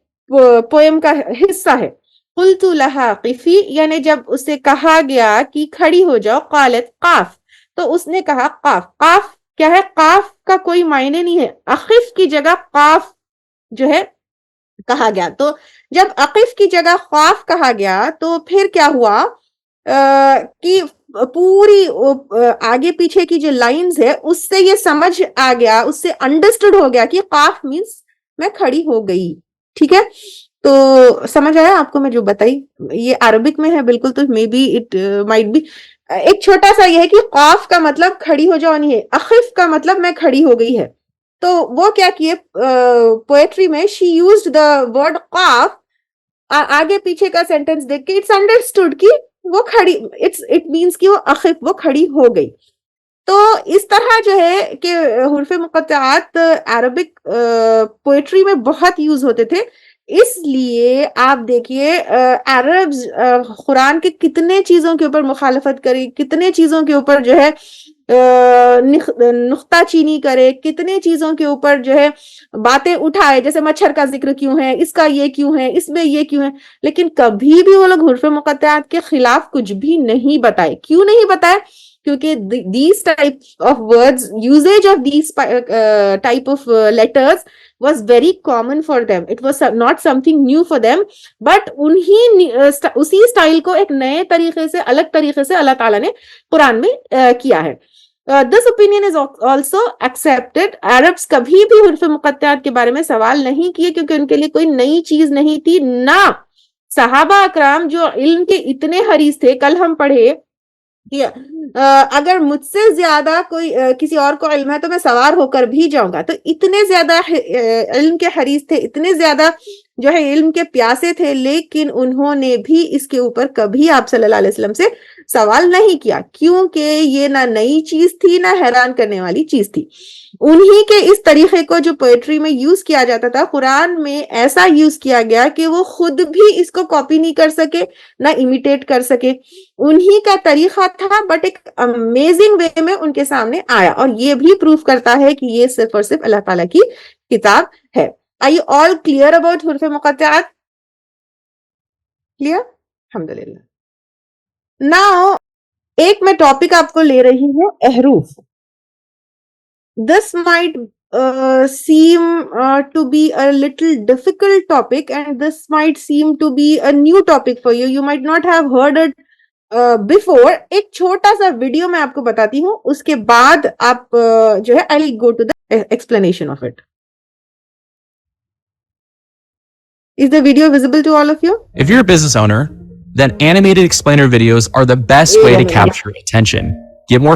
پوئم کا حصہ ہے. قلت لها قفی یعنی جب اسے کہا گیا کہ کھڑی ہو جاؤ، قالت قاف، تو اس نے کہا قاف. قاف کیا ہے؟ قاف کا کوئی معنی نہیں ہے. اخف کی جگہ قاف جو ہے کہا گیا. تو جب اقف کی جگہ خواف کہا گیا تو پھر کیا ہوا کہ پوری آگے پیچھے کی جو لائنز ہے اس سے یہ سمجھ آ گیا، اس سے انڈرسٹوڈ ہو گیا کہ قاف مینس میں کھڑی ہو گئی. ٹھیک ہے، تو سمجھ آیا آپ کو میں جو بتائی؟ یہ عربک میں ہے بالکل، تو maybe it might be ایک چھوٹا سا یہ ہے کہ قاف کا مطلب کھڑی ہو جاؤ نہیں ہے، اخف کا مطلب میں کھڑی ہو گئی ہے. تو وہ کیا کیے پوئٹری میں، شی یوزڈ دا ورڈ قاف، آگے پیچھے کا سینٹینس دیکھ کے اٹس انڈرسٹوڈ کہ وہ کھڑی، اٹ مینس کہ وہ اخف، وہ کھڑی ہو گئی. تو اس طرح جو ہے کہ حروف مقطعات عربک پوئٹری میں بہت یوز ہوتے تھے. اس لیے آپ دیکھیے عربز قرآن کے کتنے چیزوں کے اوپر مخالفت کری، کتنے چیزوں کے اوپر جو ہے نقطہ چینی کرے، کتنے چیزوں کے اوپر جو ہے باتیں اٹھائے، جیسے مچھر کا ذکر کیوں ہے، اس کا یہ کیوں ہے، اس میں یہ کیوں ہے، لیکن کبھی بھی وہ لوگ حروف مقطعات کے خلاف کچھ بھی نہیں بتائے. کیوں نہیں بتائے؟ کیونکہ these type of words, usage of these type of letters was very common for them. It was not something new for them, but اسی اسٹائل کو ایک نئے طریقے سے، الگ طریقے سے اللہ تعالیٰ نے قرآن میں کیا ہے. This opinion is also accepted. عربs کبھی بھی حروف مقطعات کے بارے میں سوال نہیں کیے، کیونکہ ان کے لیے کوئی نئی چیز نہیں تھی. نہ صحابہ اکرام جو علم کے اتنے حریص تھے، کل ہم پڑھے کہ اگر مجھ سے زیادہ کوئی کسی اور کو علم ہے تو میں سوار ہو کر بھی جاؤں گا. تو اتنے زیادہ علم کے حریص تھے، اتنے زیادہ جو ہے علم کے پیاسے تھے، لیکن انہوں نے بھی اس کے اوپر کبھی آپ صلی اللہ علیہ وسلم سے سوال نہیں کیا، کیونکہ یہ نہ نئی چیز تھی نہ حیران کرنے والی چیز تھی. انہی کے اس طریقے کو جو پوئٹری میں یوز کیا جاتا تھا، قرآن میں ایسا یوز کیا گیا کہ وہ خود بھی اس کو کاپی نہیں کر سکے، نہ امیٹیٹ کر سکے. انہی کا طریقہ تھا، بٹ ایک امیزنگ وے میں ان کے سامنے آیا، اور یہ بھی پروف کرتا ہے کہ یہ صرف اور صرف اللہ تعالیٰ کی کتاب ہے. Are you all clear about حروف مقطعات؟ Clear؟ الحمدللہ. Now ایک میں ٹاپک آپ کو لے رہی ہوں، احروف. This might seem to be a little difficult topic, and this might seem to be a new topic for you. You might not have heard it before. ایک چھوٹا سا ویڈیو میں آپ کو بتاتی ہوں، اس کے بعد آپ جو ہے I'll go to the explanation of it. Is the video visible to all of you? If you're a business owner, then animated explainer videos are the best way to capture attention. Get more.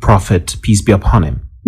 Prophet, peace be upon him.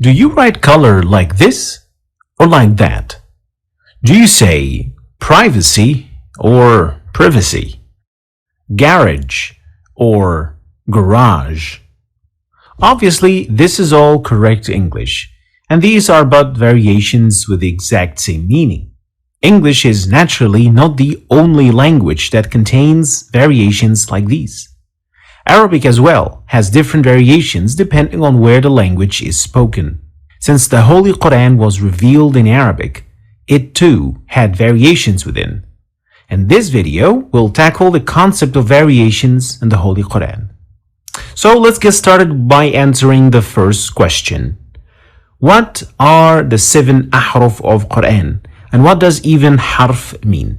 Do you write color like this or like that? Do you say privacy or privacy? Garage or garage? Obviously, this is all correct English, and these are but variations with the exact same meaning. English is naturally not the only language that contains variations like these. Arabic as well has different variations depending on where the language is spoken. Since the Holy Quran was revealed in Arabic, it too had variations within. And this video will tackle the concept of variations in the Holy Quran. So let's get started by answering the first question. What are the 7 ahruf of Quran? And what does even harf mean?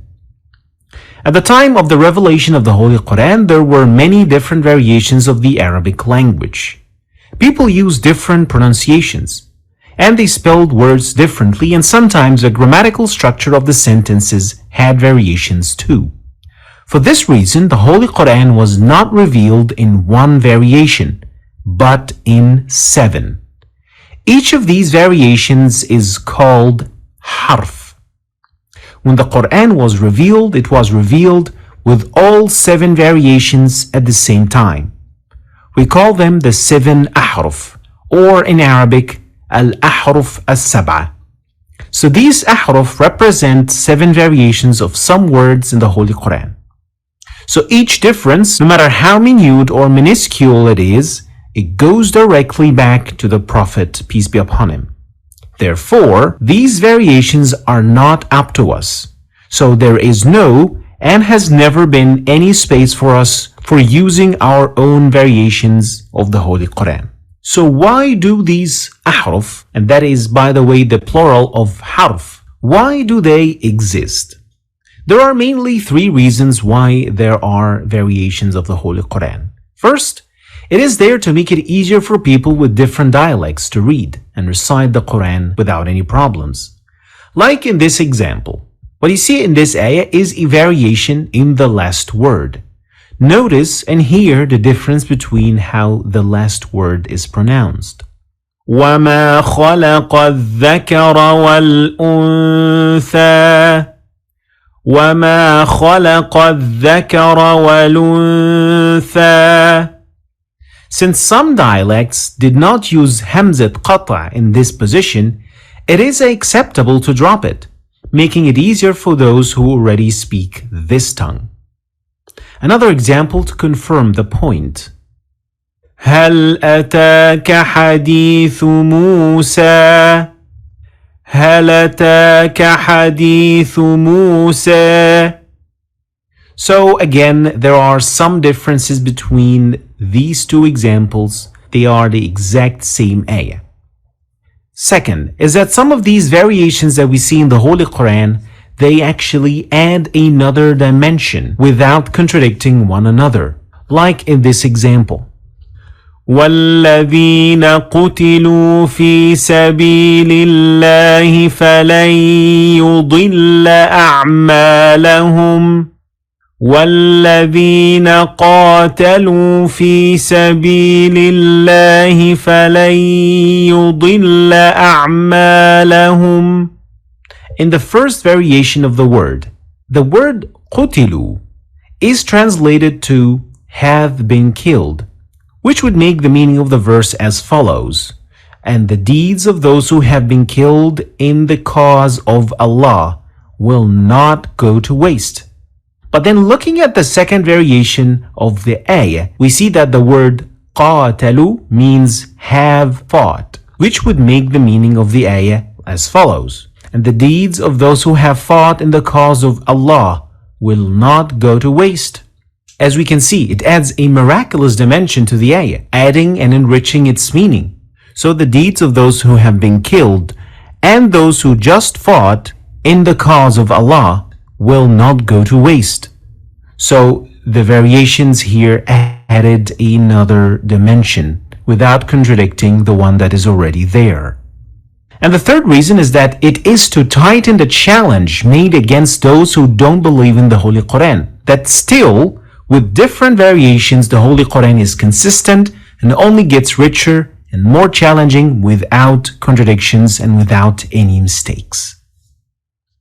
At the time of the revelation of the Holy Quran, there were many different variations of the Arabic language. People used different pronunciations, and they spelled words differently, and sometimes the grammatical structure of the sentences had variations too. For this reason, the Holy Quran was not revealed in one variation, but in 7. Each of these variations is called harf. When the Quran was revealed, it was revealed with all 7 variations at the same time. We call them the 7 ahruf, or in Arabic, al-ahruf as-sab'a. So these ahruf represent 7 variations of some words in the Holy Quran. So each difference, no matter how minute or minuscule it is, it goes directly back to the Prophet, peace be upon him. Therefore, these variations are not up to us. So there is no and has never been any space for us for using our own variations of the Holy Quran. So why do these ahruf, and that is by the way the plural of harf, why do they exist? There are mainly 3 reasons why there are variations of the Holy Quran. First, it is there to make it easier for people with different dialects to read and recite the Quran without any problems. Like in this example, what you see in this ayah is a variation in the last word. Notice and hear the difference between how the last word is pronounced. وَمَا خَلَقَ الذَّكَرَ وَالْأُنثَى وَمَا خَلَقَ الذَّكَرَ وَالْأُنثَى. Since some dialects did not use hamzat qata in this position, it is acceptable to drop it, making it easier for those who already speak this tongue. Another example to confirm the point. هل أتاك حديث موسى هل أتاك حديث موسى. So again, there are some differences between these 2 examples. They are the exact same ayah. Second is that some of these variations that we see in the Holy Quran, they actually add another dimension without contradicting one another, like in this example. وَالَّذِينَ قُتِلُوا فِي سَبِيلِ اللَّهِ فَلَنْ يُضِلَّ أَعْمَالَهُمْ وَالَّذِينَ قَاتَلُوا فِي سَبِيلِ اللَّهِ فَلَنْ يُضِلَّ أَعْمَالَهُمْ. In the first variation of the word قُتِلُوا is translated to have been killed, which would make the meaning of the verse as follows: and the deeds of those who have been killed in the cause of Allah will not go to waste. But then looking at the second variation of the ayah, we see that the word قَاتَلُوا means have fought, which would make the meaning of the ayah as follows: and the deeds of those who have fought in the cause of Allah will not go to waste. As we can see, it adds a miraculous dimension to the ayah, adding and enriching its meaning. So the deeds of those who have been killed and those who just fought in the cause of Allah will not go to waste. So the variations here added another dimension without contradicting the one that is already there. And the third reason is that it is to tighten the challenge made against those who don't believe in the Holy Quran. That still, with different variations, the Holy Quran is consistent and only gets richer and more challenging without contradictions and without any mistakes.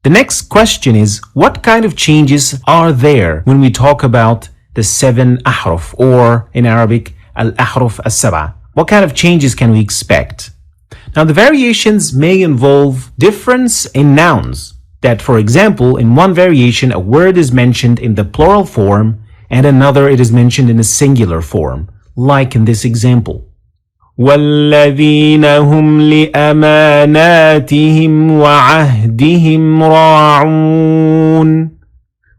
The next question is, what kind of changes are there when we talk about the 7 ahruf, or in Arabic, al-ahruf as-sab'a? What kind of changes can we expect? Now, the variations may involve difference in nouns. That, for example, in one variation, a word is mentioned in the plural form, and another it is mentioned in a singular form, like in this example. وَالَّذِينَ هُمْ لِأَمَانَاتِهِمْ وَعَهْدِهِمْ رَاعُونَ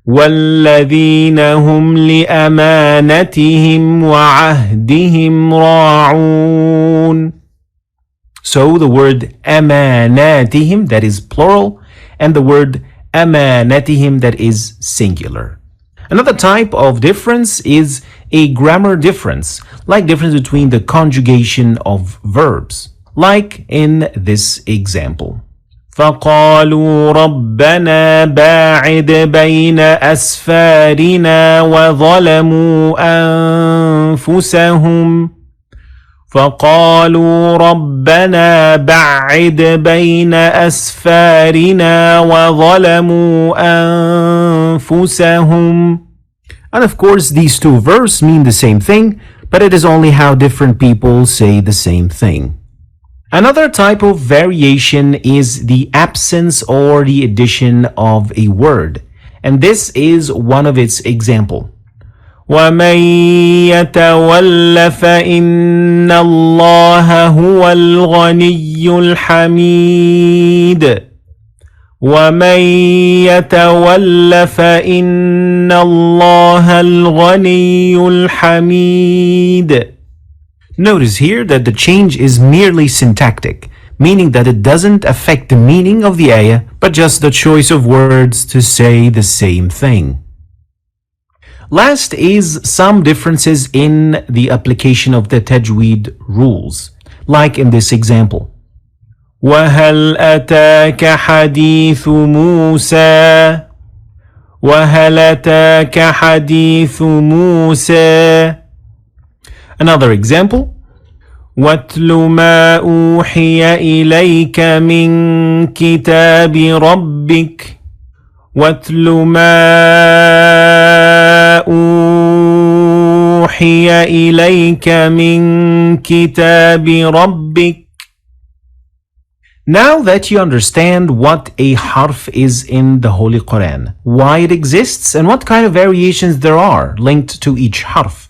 وَالَّذِينَ هُمْ لِأَمَانَتِهِمْ وَعَهْدِهِمْ رَاعُونَ. So the word أَمَانَاتِهِمْ, that is plural, and the word أَمَانَتِهِمْ, that is singular. Another type of difference is a grammar difference, like difference between the conjugation of verbs, like in this example. فَقَالُوا رَبَّنَا بَاعِدْ بَيْنَ أَسْفَارِنَا وَظَلَمُوا أَنفُسَهُمْ فَقَالُوا رَبَّنَا بَعِّدْ بَيْنَ أَسْفَارِنَا وَظَلَمُوا أَنفُسَهُمْ. And of course, these two verbs mean the same thing, but it is only how different people say the same thing. Another type of variation is the absence or the addition of a word, and this is one of its examples. وَمَن يَتَوَلَّ فَإِنَّ اللَّهَ هُوَ الْغَنِيُّ الْحَمِيدُ وَمَن يَتَوَلَّ فَإِنَّ اللَّهَ الْغَنِيُّ الْحَمِيدُ. Notice here that the change is merely syntactic, meaning that it doesn't affect the meaning of the ayah, but just the choice of words to say the same thing. Last is some differences in the application of the tajweed rules, like in this example. وَهَلْ أَتَاكَ حَدِيثُ Musa وَهَلْ أَتَاكَ حَدِيثُ Musa. Another example. وَاتْلُ مَا أُوحِيَ إِلَيْكَ مِنْ كِتَابِ رَبِّكَ وَاتْلُ مَا أُوحِيَ إِلَيْكَ مِنْ كِتَابِ رَبِّكَ. Now that you understand what a harf is in the Holy Quran, why it exists, and what kind of variations there are linked to each harf.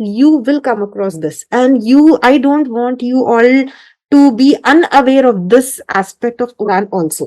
you will come across this, and I don't want you all to be unaware of this aspect of Quran also.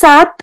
7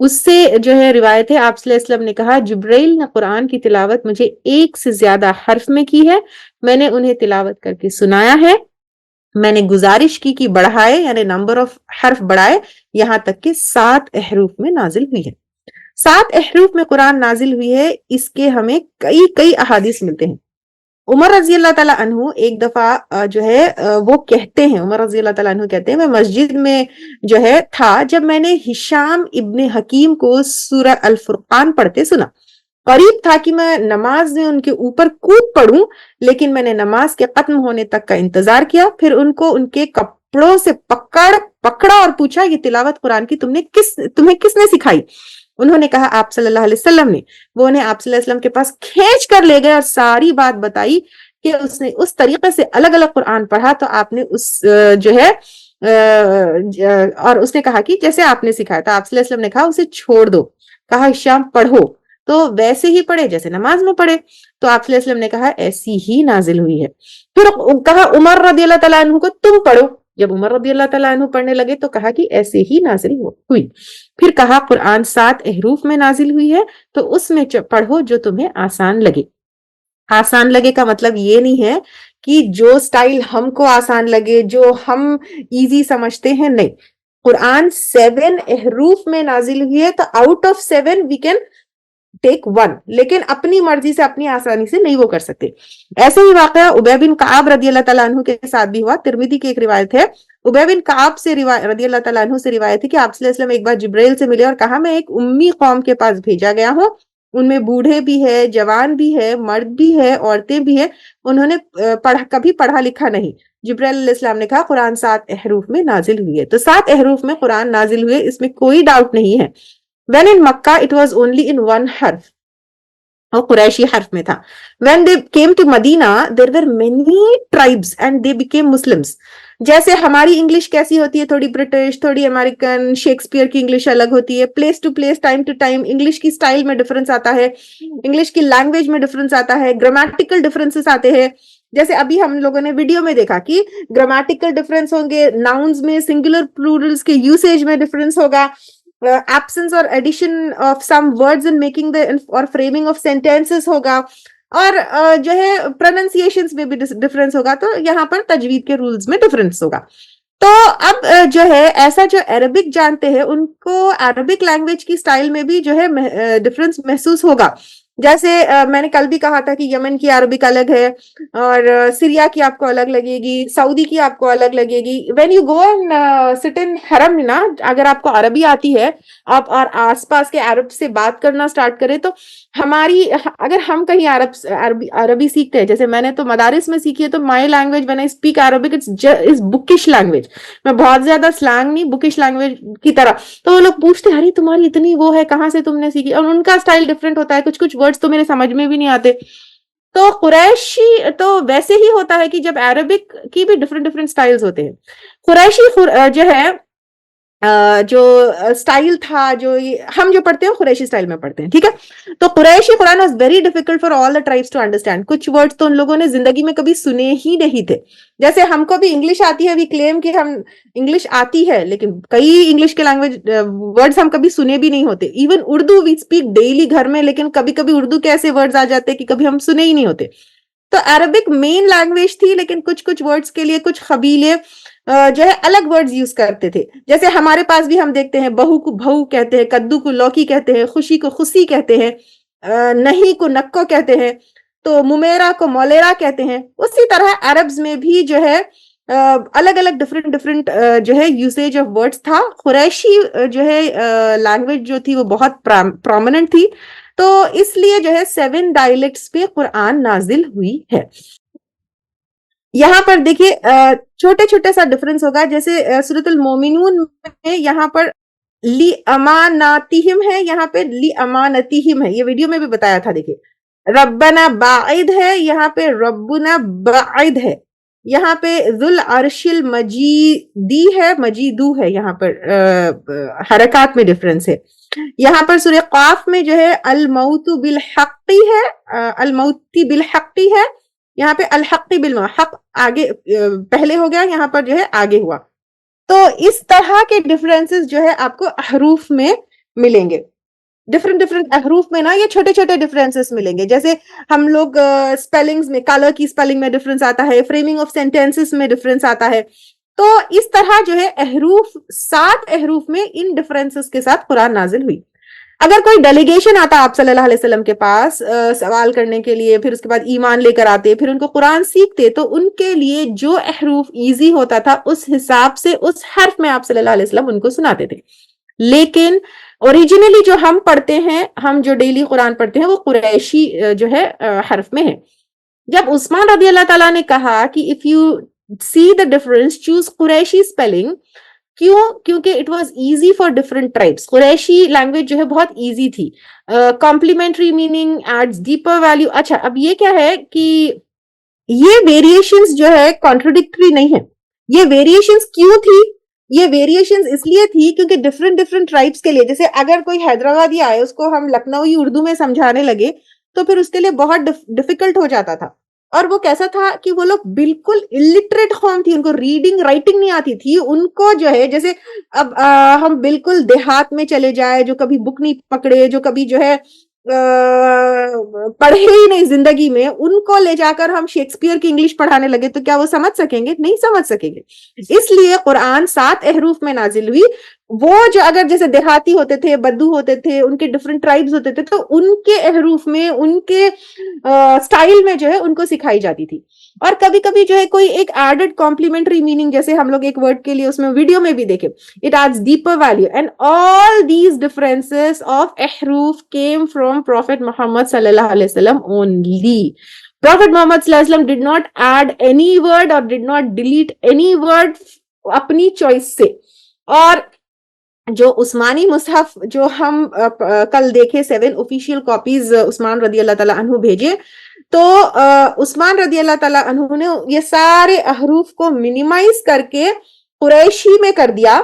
اس سے جو ہے روایت ہے آپ صلی اللہ علیہ وسلم نے کہا جبرائیل نے قرآن کی تلاوت مجھے 1 سے زیادہ حرف میں کی ہے، میں نے انہیں تلاوت کر کے سنایا ہے، میں نے گزارش کی کہ بڑھائے یعنی نمبر آف حرف بڑھائے یہاں تک کہ 7 احرف میں نازل ہوئی ہے۔ 7 احرف میں قرآن نازل ہوئی ہے، اس کے ہمیں کئی احادیث ملتے ہیں۔ عمر رضی اللہ تعالیٰ عنہ ایک دفعہ جو ہے وہ کہتے ہیں، عمر رضی اللہ تعالیٰ عنہ کہتے ہیں میں مسجد میں جو ہے تھا جب میں نے ہشام ابن حکیم کو سورہ الفرقان پڑھتے سنا، قریب تھا کہ میں نماز میں ان کے اوپر کود پڑھوں، لیکن میں نے نماز کے ختم ہونے تک کا انتظار کیا، پھر ان کو ان کے کپڑوں سے پکڑا اور پوچھا یہ تلاوت قرآن کی تمہیں کس نے سکھائی؟ انہوں نے کہا آپ صلی اللہ علیہ وسلم نے۔ وہ انہیں آپ صلی اللہ علیہ وسلم کے پاس کھینچ کر لے گئے اور ساری بات بتائی کہ اس نے اس طریقے سے الگ الگ قرآن پڑھا تو آپ نے اس جو ہے اور اس نے کہا کہ جیسے آپ نے سکھایا تھا، آپ صلی اللہ علیہ وسلم نے کہا اسے چھوڑ دو، کہا شام پڑھو تو ویسے ہی پڑھے جیسے نماز میں پڑھے، تو آپ صلی اللہ علیہ وسلم نے کہا ایسی ہی نازل ہوئی ہے۔ پھر کہا عمر رضی اللہ تعالیٰ عنہ کو تم پڑھو، جب عمر رضی اللہ تعالیٰ عنہ پڑھنے لگے تو کہا کہ ایسے ہی نازل ہوئی۔ پھر کہا قرآن 7 احرف میں نازل ہوئی ہے تو اس میں پڑھو جو تمہیں آسان لگے۔ آسان لگے کا مطلب یہ نہیں ہے کہ جو سٹائل ہم کو آسان لگے، جو ہم ایزی سمجھتے ہیں، نہیں، قرآن 7 احرف میں نازل ہوئی ہے تو out of 7 we can take 1، لیکن اپنی مرضی سے اپنی آسانی سے نہیں وہ کر سکتے۔ ایسے ہی واقعہ ابی بن کعب رضی اللہ تعالیٰ عنہ کے ساتھ بھی ہوا۔ ترمذی کی ایک روایت ہے، ابی بن کعب سے رضی اللہ تعالیٰ عنہ سے روایت ہے کہ آپ صلی اللہ علیہ وسلم ایک بار جبرائیل سے ملے اور کہا میں ایک امی قوم کے پاس بھیجا گیا ہوں، ان میں بوڑھے بھی ہے، جوان بھی ہے، مرد بھی ہے، عورتیں بھی ہیں، انہوں نے کبھی پڑھا لکھا نہیں۔ جبرائیل علیہ السلام نے کہا قرآن 7 احرف میں نازل ہوئی ہے، تو 7 احرف میں قرآن نازل ہوئے، اس میں کوئی ڈاؤٹ نہیں ہے۔ When in Makkah it was only in 1 حرف، اور قریشی حرف میں تھا۔ When they came to Medina there were many tribes and they became Muslims۔ جیسے ہماری انگلش کیسی ہوتی ہے، تھوڑی برٹش، تھوڑی امریکن، شیکسپیئر کی انگلش الگ ہوتی ہے، place to place, time to time English کی سٹائل میں ڈفرنس آتا ہے، انگلش کی لینگویج میں ڈفرنس آتا ہے، گرامیٹیکل ڈفرنسز آتے ہیں۔ جیسے ابھی ہم لوگوں نے ویڈیو میں دیکھا کہ گرامیٹیکل ڈفرنس ہوں گے، ناؤنز میں سنگولر پلورلز کے یوسیج میں ڈفرنس ہوگا، absence or addition of some words in making the or framing of sentences ہوگا، اور جو ہے پروننسیشنز میں بھی ڈفرنس ہوگا، تو یہاں پر تجوید کے رولز میں ڈفرنس ہوگا۔ تو اب جو ہے ایسا جو عربک جانتے ہیں ان کو عربک لینگویج کی سٹائل میں بھی جو ہے ڈفرنس محسوس ہوگا۔ جیسے میں نے کل بھی کہا تھا کہ یمن کی عربک الگ ہے، اور سیریا کی آپ کو الگ لگے گی، سعودی کی آپ کو الگ لگے گی۔ وین یو گو اینڈ سٹ ان حرم نا، اگر آپ کو عربی آتی ہے آپ اور آس پاس کے عرب سے بات کرنا سٹارٹ کریں تو ہماری، اگر ہم کہیں عربی سیکھتے ہیں، جیسے میں نے تو مدارس میں سیکھی ہے، تو my language when I speak Arabic it's bookish language، میں بہت زیادہ سلانگ نہیں، بکش لینگویج کی طرح۔ تو وہ لوگ پوچھتے ارے تمہاری اتنی وہ ہے، کہاں سے تم نے سیکھی، اور ان کا سٹائل ڈفرینٹ ہوتا ہے، کچھ ورڈز تو میرے سمجھ میں بھی نہیں آتے۔ تو قریشی تو ویسے ہی ہوتا ہے کہ جب عربک کی بھی ڈفرینٹ سٹائلز ہوتے ہیں، قریشی جو ہے جو سٹائل تھا، جو ہم جو پڑھتے ہیں قریشی سٹائل میں پڑھتے ہیں، ٹھیک ہے۔ تو قریشی Quran was very difficult for all the tribes to understand. کچھ ورڈز تو ان لوگوں نے زندگی میں کبھی سنے ہی نہیں تھے۔ جیسے ہم کو بھی انگلش آتی ہے، وی کلیم کہ ہم انگلش آتی ہے، لیکن کئی انگلش کے لینگویج ورڈز ہم کبھی سنے بھی نہیں ہوتے۔ Even Urdu we speak daily گھر میں، لیکن کبھی کبھی اردو کے ایسے ورڈز آ جاتے کہ کبھی ہم سنے ہی نہیں ہوتے۔ تو عربک مین لینگویج تھی، لیکن کچھ ورڈز کے لیے کچھ قبیلے جو ہے الگ ورڈز یوز کرتے تھے۔ جیسے ہمارے پاس بھی ہم دیکھتے ہیں بہو کو بہو کہتے ہیں، کدو کو لوکی کہتے ہیں، خوشی کو خوشی کہتے ہیں، نہیں کو نکو کہتے ہیں، تو ممیرا کو مولیرا کہتے ہیں۔ اسی طرح عربز میں بھی جو ہے الگ الگ ڈفرینٹ جو ہے یوسیج آف ورڈز تھا۔ قریشی جو ہے لینگویج جو تھی وہ بہت پرومیننٹ تھی، تو اس لیے جو ہے 7 ڈائلیکٹس پہ قرآن نازل ہوئی ہے۔ یہاں پر دیکھیے چھوٹے سا ڈفرنس ہوگا، جیسے سورۃ المومنون میں یہاں پر لی اماناتہم ہے، یہاں پہ لی امانتہم ہے، یہ ویڈیو میں بھی بتایا تھا۔ دیکھیے ربنا باعد ہے، یہاں پہ ربنا باعد ہے، یہاں پہ ذل عرش المجیدی ہے، مجیدو ہے، یہاں پر حرکات میں ڈفرنس ہے۔ یہاں پر سورہ قاف میں جو ہے الموت بالحقی ہے، الموتی بالحقی ہے، یہاں پہ الحقی بالموت، حق آگے پہلے ہو گیا، یہاں پر جو ہے آگے ہوا۔ تو اس طرح کے ڈفرینسز جو ہے آپ کو حروف میں ملیں گے. ڈفرنٹ احروف میں نا یہ چھوٹے چھوٹے ڈفرینسز ملیں گے. جیسے ہم لوگ اسپیلنگز میں کلر کی اسپیلنگ میں ڈفرینس آتا ہے, فریمنگ آف سینٹینسز میں ڈفرینس آتا ہے. تو اس طرح جو ہے احروف 7 احروف میں ان ڈفرینسز کے ساتھ قرآن نازل ہوئی. اگر کوئی ڈیلیگیشن آتا آپ صلی اللہ علیہ وسلم کے پاس سوال کرنے کے لیے, پھر اس کے بعد ایمان لے کر آتے, پھر ان کو قرآن سیکھتے, تو ان کے لیے جو احروف ایزی ہوتا تھا اس حساب سے اس حرف میں آپ صلی اللہ علیہ وسلم ان کو سناتے تھے. لیکن اوریجنلی جو ہم پڑھتے ہیں, ہم جو ڈیلی قرآن پڑھتے ہیں وہ قریشی جو ہے حرف میں ہے. جب عثمان رضی اللہ تعالیٰ نے کہا کہ if you see the difference choose Quraishi spelling, کیوں؟ کیونکہ it was easy for different tribes. Quraishi language جو ہے بہت ایزی تھی. Complementary meaning adds deeper value. اچھا اب یہ کیا ہے کہ یہ ویریشنز جو ہے کانٹرڈکٹری نہیں ہے. یہ ویریشنز کیوں تھی؟ یہ ویریشنز اس لیے تھی کیونکہ ڈفرنٹ ٹرائبس کے لیے, جیسے اگر کوئی حیدرآبادی آئے اس کو ہم لکھنوی اردو میں سمجھانے لگے تو پھر اس کے لیے بہت ڈیفیکلٹ ہو جاتا تھا. اور وہ کیسا تھا کہ وہ لوگ بالکل الٹریٹ قوم تھی, ان کو ریڈنگ رائٹنگ نہیں آتی تھی. ان کو جو ہے جیسے اب ہم بالکل دیہات میں چلے جائے, جو کبھی بک نہیں پکڑے, جو کبھی جو ہے پڑھے ہی نہیں زندگی میں, ان کو لے جا کر ہم شیکسپیئر کی انگلش پڑھانے لگے تو کیا وہ سمجھ سکیں گے؟ نہیں سمجھ سکیں گے. اس لیے قرآن 7 احروف میں نازل ہوئی. وہ جو اگر جیسے دیہاتی ہوتے تھے, بدو ہوتے تھے, ان کے ڈفرنٹ ٹرائبز ہوتے تھے, تو ان کے احروف میں, ان کے سٹائل میں جو ہے ان کو سکھائی جاتی تھی. اور کبھی کبھی جو ہے کوئی ایک ایڈڈ کمپلیمنٹری میننگ, جیسے ہم لوگ ایک ورڈ کے لیے اس میں ویڈیو میں بھی دیکھیں, it adds deeper value. And all these differences of احروف came from Prophet Muhammad صلی اللہ علیہ وسلم only. Prophet Muhammad صلی اللہ علیہ وسلم did not add any word or did not delete any word اپنی چوائس سے. اور جو عثمانی مصحف جو ہم کل دیکھے 7 آفیشیل کاپیز عثمان رضی اللہ تعالیٰ عنہ بھیجے, تو عثمان رضی اللہ تعالیٰ عنہ نے یہ سارے احروف کو منیمائز کر کے قریشی میں کر دیا,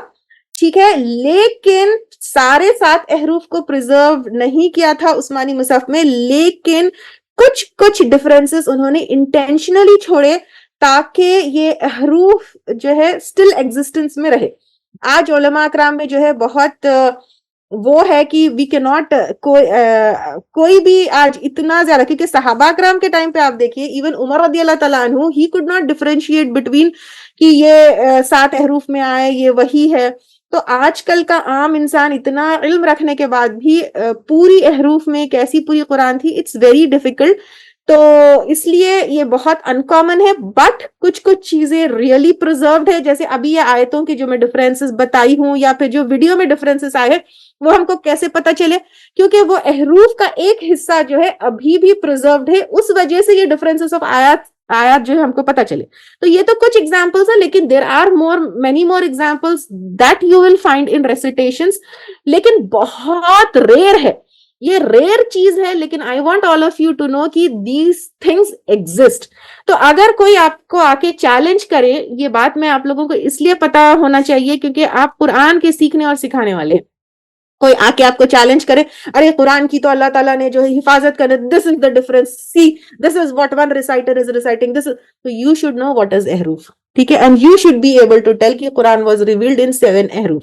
ٹھیک ہے, لیکن سارے 7 احروف کو پریزرو نہیں کیا تھا عثمانی مصحف میں. لیکن کچھ ڈفرینسز انہوں نے انٹینشنلی چھوڑے تاکہ یہ احروف جو ہے اسٹل ایگزسٹنس میں رہے. آج علماء اکرام میں جو ہے بہت وہ ہے کہ وی کی ناٹ کوئی بھی آج اتنا زیادہ, کیونکہ صحابہ اکرام کے ٹائم پہ آپ دیکھیے ایون عمر رضی اللہ تعالیٰ عنہ ہی could not differentiate between کہ یہ 7 احروف میں آئے, یہ وہی ہے. تو آج کل کا عام انسان اتنا علم رکھنے کے بعد بھی پوری احروف میں کیسی پوری قرآن تھی, اٹس ویری ڈیفیکلٹ. تو اس لیے یہ بہت انکامن ہے. بٹ کچھ چیزیں ریئلی پرزروڈ ہے, جیسے ابھی یہ آیتوں کی جو میں ڈفرینسز بتائی ہوں یا پھر جو ویڈیو میں ڈفرینسز آئے وہ ہم کو کیسے پتا چلے, کیونکہ وہ احروف کا ایک حصہ جو ہے ابھی بھی پرزروڈ ہے, اس وجہ سے یہ ڈفرینسز آف آیات جو ہے ہم کو پتا چلے. تو یہ تو کچھ ایگزامپلس ہیں, لیکن there are many more examples that you will find in recitations, لیکن بہت ریئر ہے, یہ ریئر چیز ہے. لیکن I want all of you to know کہ دیز تھنگس ایگزسٹ. تو اگر کوئی آپ کو آ کے چیلنج کرے, یہ بات میں آپ لوگوں کو اس لیے پتا ہونا چاہیے کیونکہ آپ قرآن کے سیکھنے اور سکھانے والے. کوئی آ کے آپ کو چیلنج کرے, ارے قرآن کی تو اللہ تعالیٰ نے جو ہے حفاظت کرنے, this is the difference, see this is what one reciter is reciting this, تو you should know what is احروف, ٹھیک ہے, and you should be able to tell کہ قرآن واز ریویلڈ ان 7 احروف.